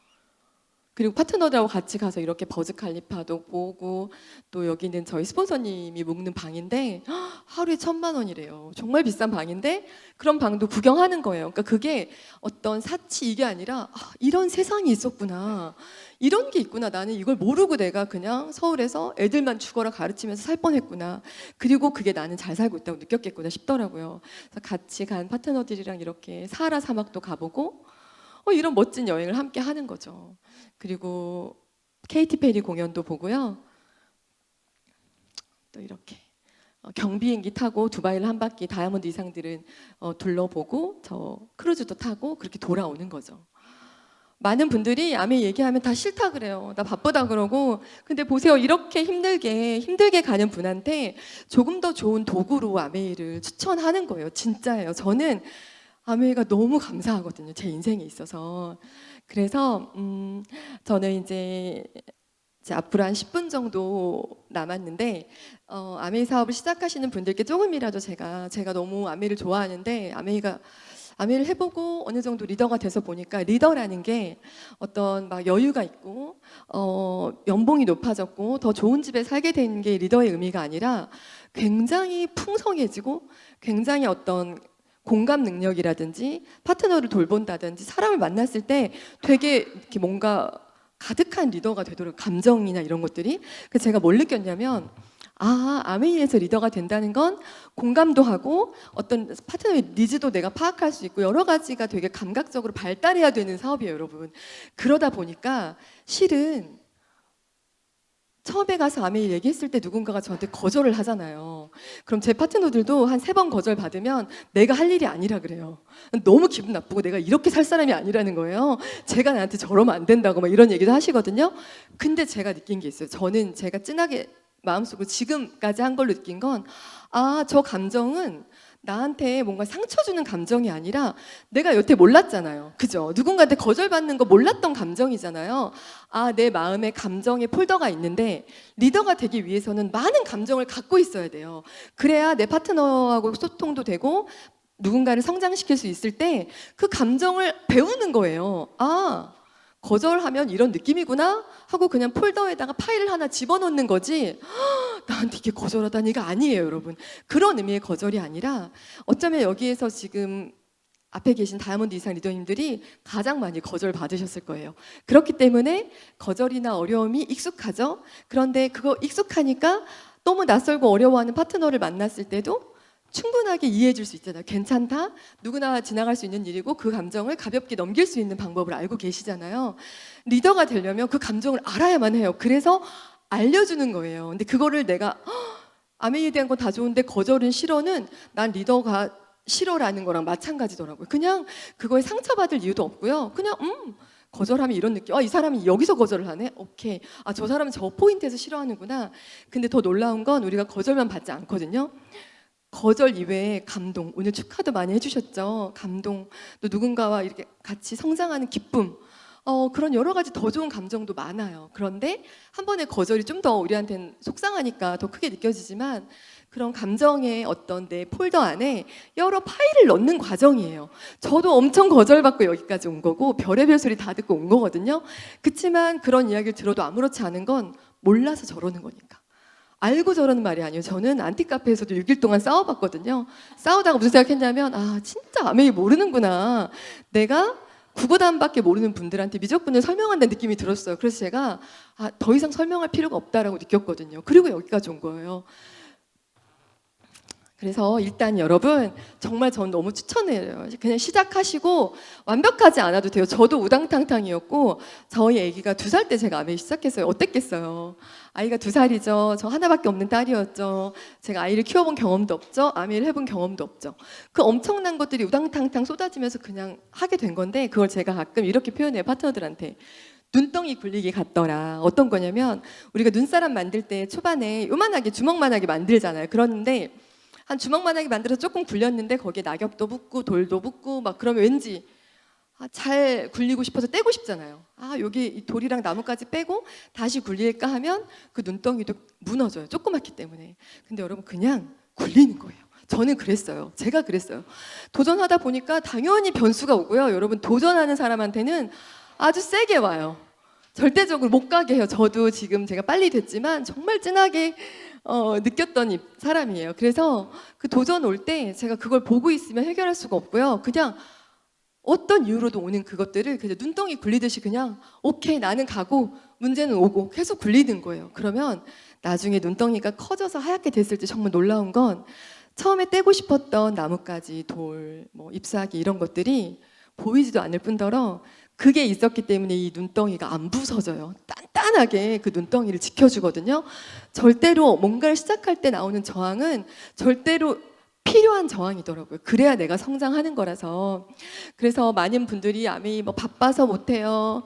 그리고 파트너들하고 같이 가서 이렇게 버즈 칼리파도 보고, 또 여기는 저희 스폰서님이 묵는 방인데 하루에 1,000만 원이래요. 정말 비싼 방인데 그런 방도 구경하는 거예요. 그러니까 그게 어떤 사치 이게 아니라 이런 세상이 있었구나, 이런 게 있구나, 나는 이걸 모르고 내가 그냥 서울에서 애들만 죽어라 가르치면서 살 뻔했구나, 그리고 그게 나는 잘 살고 있다고 느꼈겠구나 싶더라고요. 그래서 같이 간 파트너들이랑 이렇게 사하라 사막도 가보고 이런 멋진 여행을 함께 하는 거죠. 그리고 케이티 페리 공연도 보고요. 또 이렇게 경비행기 타고 두바이를 한 바퀴 다이아몬드 이상들은 둘러보고 저 크루즈도 타고 그렇게 돌아오는 거죠. 많은 분들이 아메 얘기하면 다 싫다 그래요. 나 바쁘다 그러고. 근데 보세요, 이렇게 힘들게 가는 분한테 조금 더 좋은 도구로 아메이를 추천하는 거예요. 진짜예요. 저는 아메이가 너무 감사하거든요. 제 인생에 있어서. 그래서 저는 이제 앞으로 한 10분 정도 남았는데 아메이 사업을 시작하시는 분들께 조금이라도 제가 너무 아메이를 좋아하는데 아메이를 해보고 어느 정도 리더가 돼서 보니까 리더라는 게 어떤 막 여유가 있고 연봉이 높아졌고 더 좋은 집에 살게 되는 게 리더의 의미가 아니라 굉장히 풍성해지고 굉장히 어떤 공감 능력이라든지 파트너를 돌본다든지 사람을 만났을 때 되게 이렇게 뭔가 가득한 리더가 되도록 감정이나 이런 것들이. 그래서 제가 뭘 느꼈냐면 아메이에서 리더가 된다는 건 공감도 하고 어떤 파트너의 니즈도 내가 파악할 수 있고 여러 가지가 되게 감각적으로 발달해야 되는 사업이에요, 여러분. 그러다 보니까 실은 처음에 가서 아메이 얘기했을 때 누군가가 저한테 거절을 하잖아요. 그럼 제 파트너들도 한 3번 거절 받으면 내가 할 일이 아니라 그래요. 너무 기분 나쁘고 내가 이렇게 살 사람이 아니라는 거예요. 제가 나한테 저러면 안 된다고 막 이런 얘기도 하시거든요. 근데 제가 느낀 게 있어요. 저는 제가 진하게 마음속으로 지금까지 한 걸로 느낀 건 저 감정은 나한테 뭔가 상처 주는 감정이 아니라 내가 여태 몰랐잖아요. 그죠? 누군가한테 거절받는 거 몰랐던 감정이잖아요. 내 마음에 감정의 폴더가 있는데 리더가 되기 위해서는 많은 감정을 갖고 있어야 돼요. 그래야 내 파트너하고 소통도 되고 누군가를 성장시킬 수 있을 때 그 감정을 배우는 거예요. 거절하면 이런 느낌이구나 하고 그냥 폴더에다가 파일을 하나 집어넣는 거지 나한테 이게 거절하다니가 아니에요, 여러분. 그런 의미의 거절이 아니라 어쩌면 여기에서 지금 앞에 계신 다이아몬드 이상 리더님들이 가장 많이 거절 받으셨을 거예요. 그렇기 때문에 거절이나 어려움이 익숙하죠. 그런데 그거 익숙하니까 너무 낯설고 어려워하는 파트너를 만났을 때도 충분하게 이해해 줄 수 있잖아요. 괜찮다. 누구나 지나갈 수 있는 일이고 그 감정을 가볍게 넘길 수 있는 방법을 알고 계시잖아요. 리더가 되려면 그 감정을 알아야만 해요. 그래서 알려주는 거예요. 근데 그거를 내가 아메이에 대한 건 다 좋은데 거절은 싫어는 난 리더가 싫어라는 거랑 마찬가지더라고요. 그냥 그거에 상처받을 이유도 없고요. 그냥 거절하면 이런 느낌. 이 사람이 여기서 거절을 하네. 오케이. 저 사람은 저 포인트에서 싫어하는구나. 근데 더 놀라운 건 우리가 거절만 받지 않거든요. 거절 이외에 감동, 오늘 축하도 많이 해주셨죠. 감동, 또 누군가와 이렇게 같이 성장하는 기쁨, 그런 여러 가지 더 좋은 감정도 많아요. 그런데 한 번의 거절이 좀 더 우리한테는 속상하니까 더 크게 느껴지지만 그런 감정의 어떤 내 폴더 안에 여러 파일을 넣는 과정이에요. 저도 엄청 거절받고 여기까지 온 거고 별의별 소리 다 듣고 온 거거든요. 그렇지만 그런 이야기를 들어도 아무렇지 않은 건 몰라서 저러는 거니까. 알고 저러는 말이 아니에요. 저는 안티카페에서도 6일 동안 싸워봤거든요. 싸우다가 무슨 생각했냐면 진짜 아메이 모르는구나. 내가 구구단밖에 모르는 분들한테 미적분을 설명한다는 느낌이 들었어요. 그래서 제가 더 이상 설명할 필요가 없다라고 느꼈거든요. 그리고 여기까지 온 거예요. 그래서 일단 여러분 정말 전 너무 추천해요. 그냥 시작하시고 완벽하지 않아도 돼요. 저도 우당탕탕이었고 저희 아기가 2살 때 제가 아메이 시작했어요. 어땠겠어요? 아이가 2살이죠. 저 하나밖에 없는 딸이었죠. 제가 아이를 키워본 경험도 없죠. 아메이를 해본 경험도 없죠. 그 엄청난 것들이 우당탕탕 쏟아지면서 그냥 하게 된 건데 그걸 제가 가끔 이렇게 표현해요. 파트너들한테. 눈덩이 굴리기 같더라. 어떤 거냐면 우리가 눈사람 만들 때 초반에 요만하게 주먹만하게 만들잖아요. 그런데 한 주먹만하게 만들어서 조금 굴렸는데 거기에 낙엽도 붙고 돌도 붙고 막 그러면 왠지 잘 굴리고 싶어서 떼고 싶잖아요. 여기 이 돌이랑 나뭇가지 빼고 다시 굴릴까 하면 그 눈덩이도 무너져요. 조그맣기 때문에. 근데 여러분 그냥 굴리는 거예요. 저는 그랬어요. 제가 그랬어요. 도전하다 보니까 당연히 변수가 오고요. 여러분 도전하는 사람한테는 아주 세게 와요. 절대적으로 못 가게 해요. 저도 지금 제가 빨리 됐지만 정말 진하게 느꼈던 사람이에요. 그래서 그 도전 올 때 제가 그걸 보고 있으면 해결할 수가 없고요. 그냥 어떤 이유로도 오는 그것들을 그냥 눈덩이 굴리듯이 그냥 오케이 나는 가고 문제는 오고 계속 굴리는 거예요. 그러면 나중에 눈덩이가 커져서 하얗게 됐을 때 정말 놀라운 건 처음에 떼고 싶었던 나뭇가지, 돌, 잎사귀 이런 것들이 보이지도 않을 뿐더러 그게 있었기 때문에 이 눈덩이가 안 부서져요. 단단하게 그 눈덩이를 지켜주거든요. 절대로 뭔가를 시작할 때 나오는 저항은 절대로 필요한 저항이더라고요. 그래야 내가 성장하는 거라서. 그래서 많은 분들이 아메이 바빠서 못해요.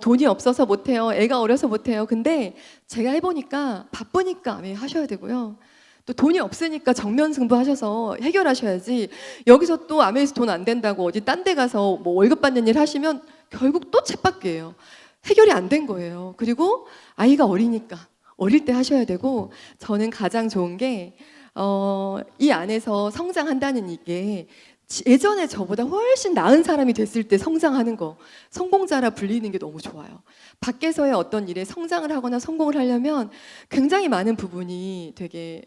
돈이 없어서 못해요. 애가 어려서 못해요. 근데 제가 해보니까 바쁘니까 아메이 하셔야 되고요. 또 돈이 없으니까 정면 승부하셔서 해결하셔야지 여기서 또 아메이스 돈 안 된다고 어디 딴 데 가서 뭐 월급 받는 일 하시면 결국 또 쳇바퀴예요. 해결이 안 된 거예요. 그리고 아이가 어리니까 어릴 때 하셔야 되고 저는 가장 좋은 게 이 안에서 성장한다는 이게 예전에 저보다 훨씬 나은 사람이 됐을 때 성장하는 거 성공자라 불리는 게 너무 좋아요. 밖에서의 어떤 일에 성장을 하거나 성공을 하려면 굉장히 많은 부분이 되게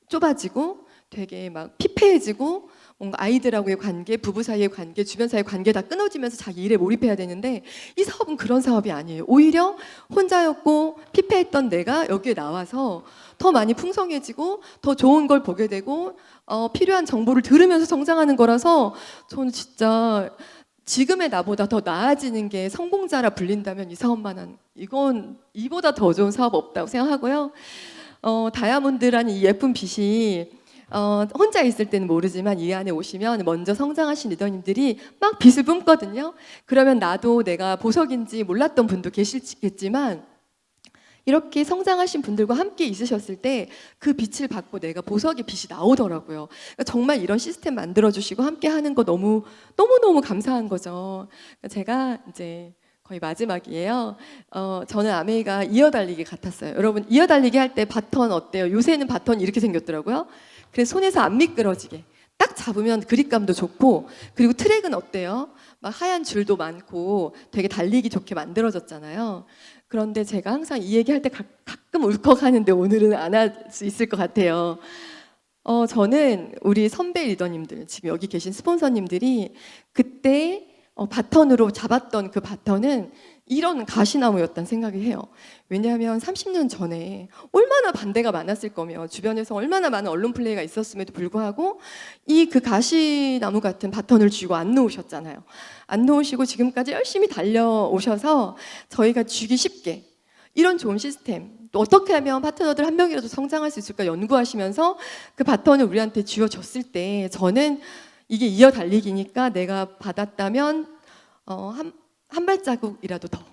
좁아지고 되게 막 피폐해지고 뭔가 아이들하고의 관계, 부부 사이의 관계, 주변 사이의 관계 다 끊어지면서 자기 일에 몰입해야 되는데 이 사업은 그런 사업이 아니에요. 오히려 혼자였고 피폐했던 내가 여기에 나와서 더 많이 풍성해지고 더 좋은 걸 보게 되고 필요한 정보를 들으면서 성장하는 거라서 저는 진짜 지금의 나보다 더 나아지는 게 성공자라 불린다면 이 사업만한 이건 이보다 더 좋은 사업 없다고 생각하고요. 다이아몬드라는 이 예쁜 빛이 혼자 있을 때는 모르지만 이 안에 오시면 먼저 성장하신 리더님들이 막 빛을 뿜거든요. 그러면 나도 내가 보석인지 몰랐던 분도 계시겠지만 이렇게 성장하신 분들과 함께 있으셨을 때 그 빛을 받고 내가 보석의 빛이 나오더라고요. 그러니까 정말 이런 시스템 만들어주시고 함께 하는 거 너무너무 감사한 거죠. 그러니까 제가 이제 거의 마지막이에요. 저는 아메이가 이어달리기 같았어요. 여러분 이어달리기 할 때 바턴 어때요? 요새는 바턴이 이렇게 생겼더라고요. 그래서 손에서 안 미끄러지게 딱 잡으면 그립감도 좋고 그리고 트랙은 어때요? 막 하얀 줄도 많고 되게 달리기 좋게 만들어졌잖아요. 그런데 제가 항상 이 얘기할 때 가끔 울컥하는데 오늘은 안 할 수 있을 것 같아요. 저는 우리 선배 리더님들 지금 여기 계신 스폰서님들이 그때 바턴으로 잡았던 그 바턴은 이런 가시나무였다는 생각이 해요. 왜냐하면 30년 전에 얼마나 반대가 많았을 거며 주변에서 얼마나 많은 언론 플레이가 있었음에도 불구하고 그 가시나무 같은 바턴을 쥐고 안 놓으셨잖아요. 안 놓으시고 지금까지 열심히 달려오셔서 저희가 쥐기 쉽게 이런 좋은 시스템 또 어떻게 하면 파트너들 한 명이라도 성장할 수 있을까 연구하시면서 그 바턴을 우리한테 쥐어줬을 때 저는 이게 이어 달리기니까 내가 받았다면 한 발자국이라도 더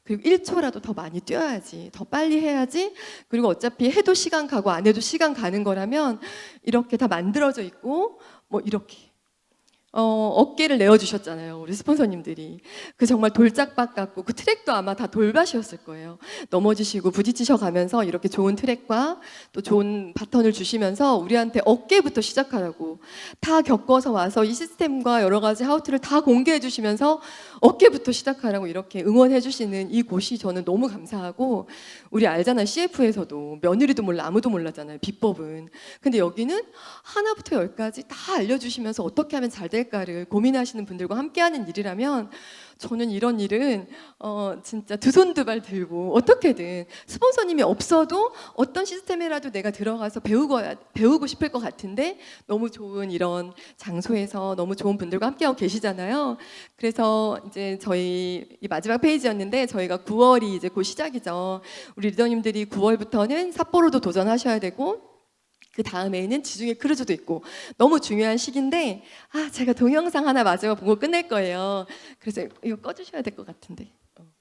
그리고 1초라도 더 많이 뛰어야지 더 빨리 해야지 그리고 어차피 해도 시간 가고 안 해도 시간 가는 거라면 이렇게 다 만들어져 있고 뭐 이렇게 어깨를 내어주셨잖아요. 우리 스폰서님들이. 그 정말 돌짝밭 같고 그 트랙도 아마 다 돌밭이었을 거예요. 넘어지시고 부딪히셔 가면서 이렇게 좋은 트랙과 또 좋은 바턴을 주시면서 우리한테 어깨부터 시작하라고 다 겪어서 와서 이 시스템과 여러 가지 하우트를 다 공개해 주시면서 어깨부터 시작하라고 이렇게 응원해 주시는 이 곳이 저는 너무 감사하고 우리 알잖아요. CF에서도 며느리도 몰라 아무도 몰라잖아요. 비법은. 근데 여기는 하나부터 열까지 다 알려주시면서 어떻게 하면 잘 될까를 고민하시는 분들과 함께하는 일이라면 저는 이런 일은 진짜 두 손 두 발 들고 어떻게든 스폰서님이 없어도 어떤 시스템이라도 내가 들어가서 배우고 싶을 것 같은데 너무 좋은 이런 장소에서 너무 좋은 분들과 함께하고 계시잖아요. 그래서 이제 저희 이 마지막 페이지였는데 저희가 9월이 이제 곧 시작이죠. 우리 리더님들이 9월부터는 삿포로도 도전하셔야 되고 그 다음에는 지중해 크루즈도 있고 너무 중요한 시기인데 제가 동영상 하나 마지막 보고 끝낼 거예요. 그래서 이거 꺼주셔야 될 것 같은데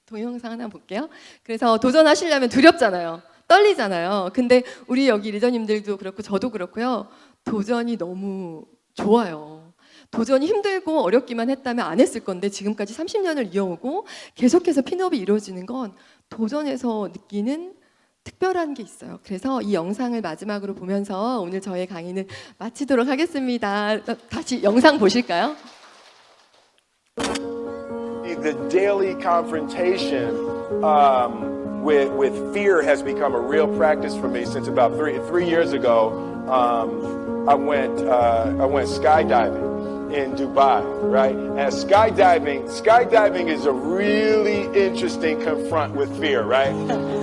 동영상 하나 볼게요. 그래서 도전하시려면 두렵잖아요. 떨리잖아요. 근데 우리 여기 리더님들도 그렇고 저도 그렇고요. 도전이 너무 좋아요. 도전이 힘들고 어렵기만 했다면 안 했을 건데 지금까지 30년을 이어오고 계속해서 핀업이 이루어지는 건 도전에서 느끼는 특별한 게 있어요. 그래서 이 영상을 마지막으로 보면서 오늘 저의 강의는 마치도록 하겠습니다. 다시 영상 보실까요? The daily confrontation with fear has become a real practice for me since about three years ago. I went skydiving in Dubai, right? And skydiving is a really interesting confront with fear, right?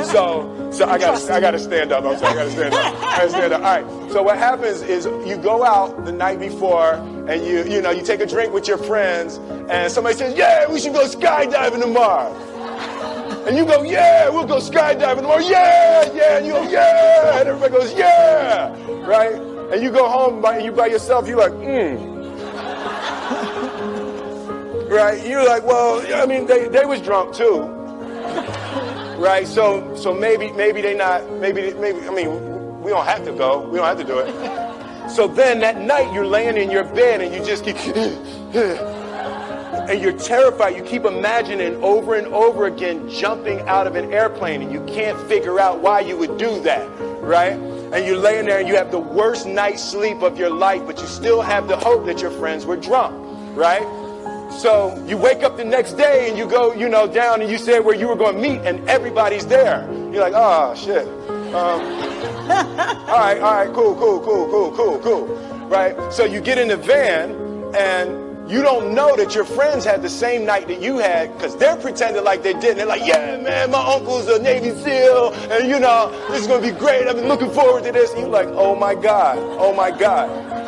So I gotta stand up. I'm sorry, I gotta stand up. I gotta stand up. All right. So what happens is you go out the night before and you take a drink with your friends and somebody says, "Yeah, we should go skydiving tomorrow." And you go, "Yeah, we'll go skydiving tomorrow." "Yeah, yeah." And you go, "Yeah." And everybody goes, "Yeah." Right? And you go home and you by yourself, you're like, Right? You're like, well, I mean, they was drunk too. Right? So maybe they not, maybe, I mean, we don't have to go. We don't have to do it. So then that night you're laying in your bed and you just keep, and you're terrified. You keep imagining over and over again jumping out of an airplane, and you can't figure out why you would do that, right? And you're laying there and you have the worst night's sleep of your life, but you still have the hope that your friends were drunk, right? So you wake up the next day and you go, down and you said where you were going to meet and everybody's there. You're like, oh, shit. All right, cool. Right? So you get in the van and you don't know that your friends had the same night that you had because they're pretending like they didn't. They're like, yeah, man, my uncle's a Navy SEAL and, this is going to be great. I've been looking forward to this. And you're like, oh, my God.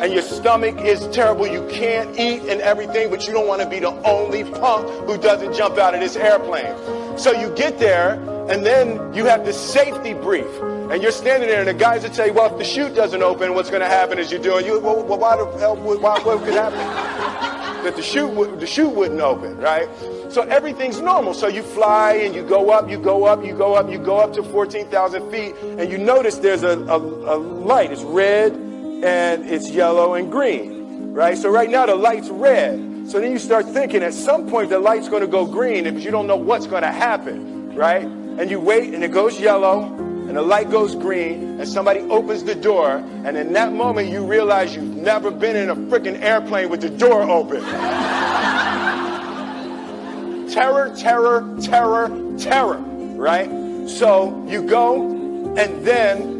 And your stomach is terrible. You can't eat and everything, but you don't want to be the only punk who doesn't jump out of this airplane. So you get there, and then you have the safety brief. And you're standing there, and the guys will tell you, well, if the chute doesn't open, what's going to happen is you're doing, well, why the hell, what could happen? That the chute wouldn't open, right? So everything's normal. So you fly, and you go up to 14,000 feet, and you notice there's a light. It's red, and it's yellow and green, right? So right now the light's red. So then you start thinking at some point the light's going to go green because you don't know what's going to happen, right? And you wait and it goes yellow and the light goes green and somebody opens the door, and in that moment you realize you've never been in a freaking airplane with the door open. Terror, right? So you go, and then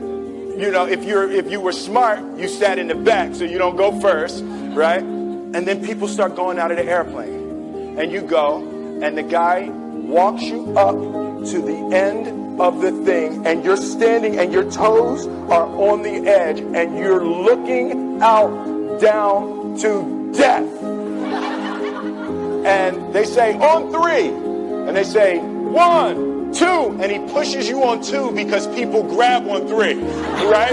if you were smart, you sat in the back so you don't go first, right? And then people start going out of the airplane. And you go, and the guy walks you up to the end of the thing, and you're standing and your toes are on the edge, and you're looking out down to death. And they say, on 3. And they say, 1, 2, and he pushes you on 2 because people grab on 3, right?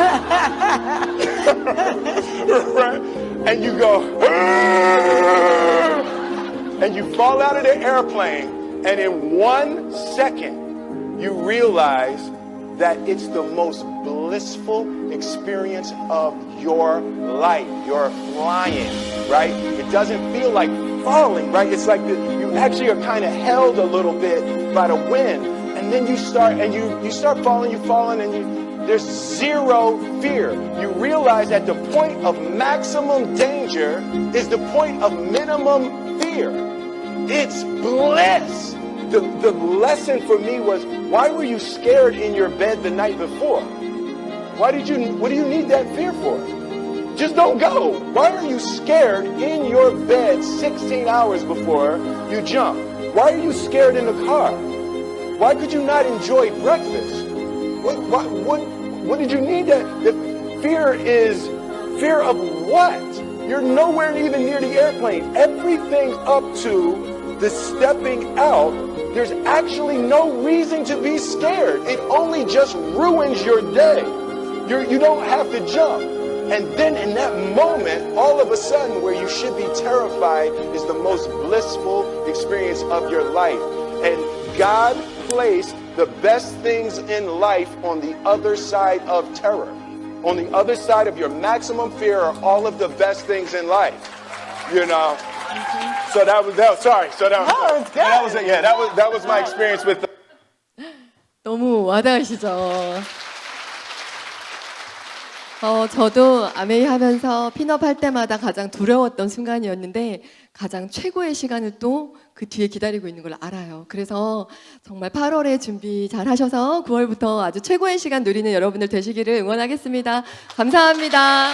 Right? And you go, and you fall out of the airplane, and in 1 second, you realize that it's the most blissful experience of your life. You're flying, right? It doesn't feel like falling, right? It's like you actually are kind of held a little bit by the wind. And then you start falling, and there's zero fear. You realize that the point of maximum danger is the point of minimum fear. It's bliss. The lesson for me was, why were you scared in your bed the night before? What do you need that fear for? Just don't go. Why are you scared in your bed 16 hours before you jump? Why are you scared in the car? Why could you not enjoy breakfast? What did you need that? The fear is fear of what? You're nowhere even near the airplane. Everything up to the stepping out, there's actually no reason to be scared. It only just ruins your day. You don't have to jump. And then in that moment, all of a sudden, where you should be terrified is the most blissful experience of your life. And God placed the best things in life on the other side of terror. On the other side of your maximum fear are all of the best things in life. So that was my experience with the. 너무 와닿으시죠? 저도 아메이 하면서 핀업 할 때마다 가장 두려웠던 순간이었는데 가장 최고의 시간을 또 그 뒤에 기다리고 있는 걸 알아요. 그래서 정말 8월에 준비 잘 하셔서 9월부터 아주 최고의 시간 누리는 여러분들 되시기를 응원하겠습니다. 감사합니다.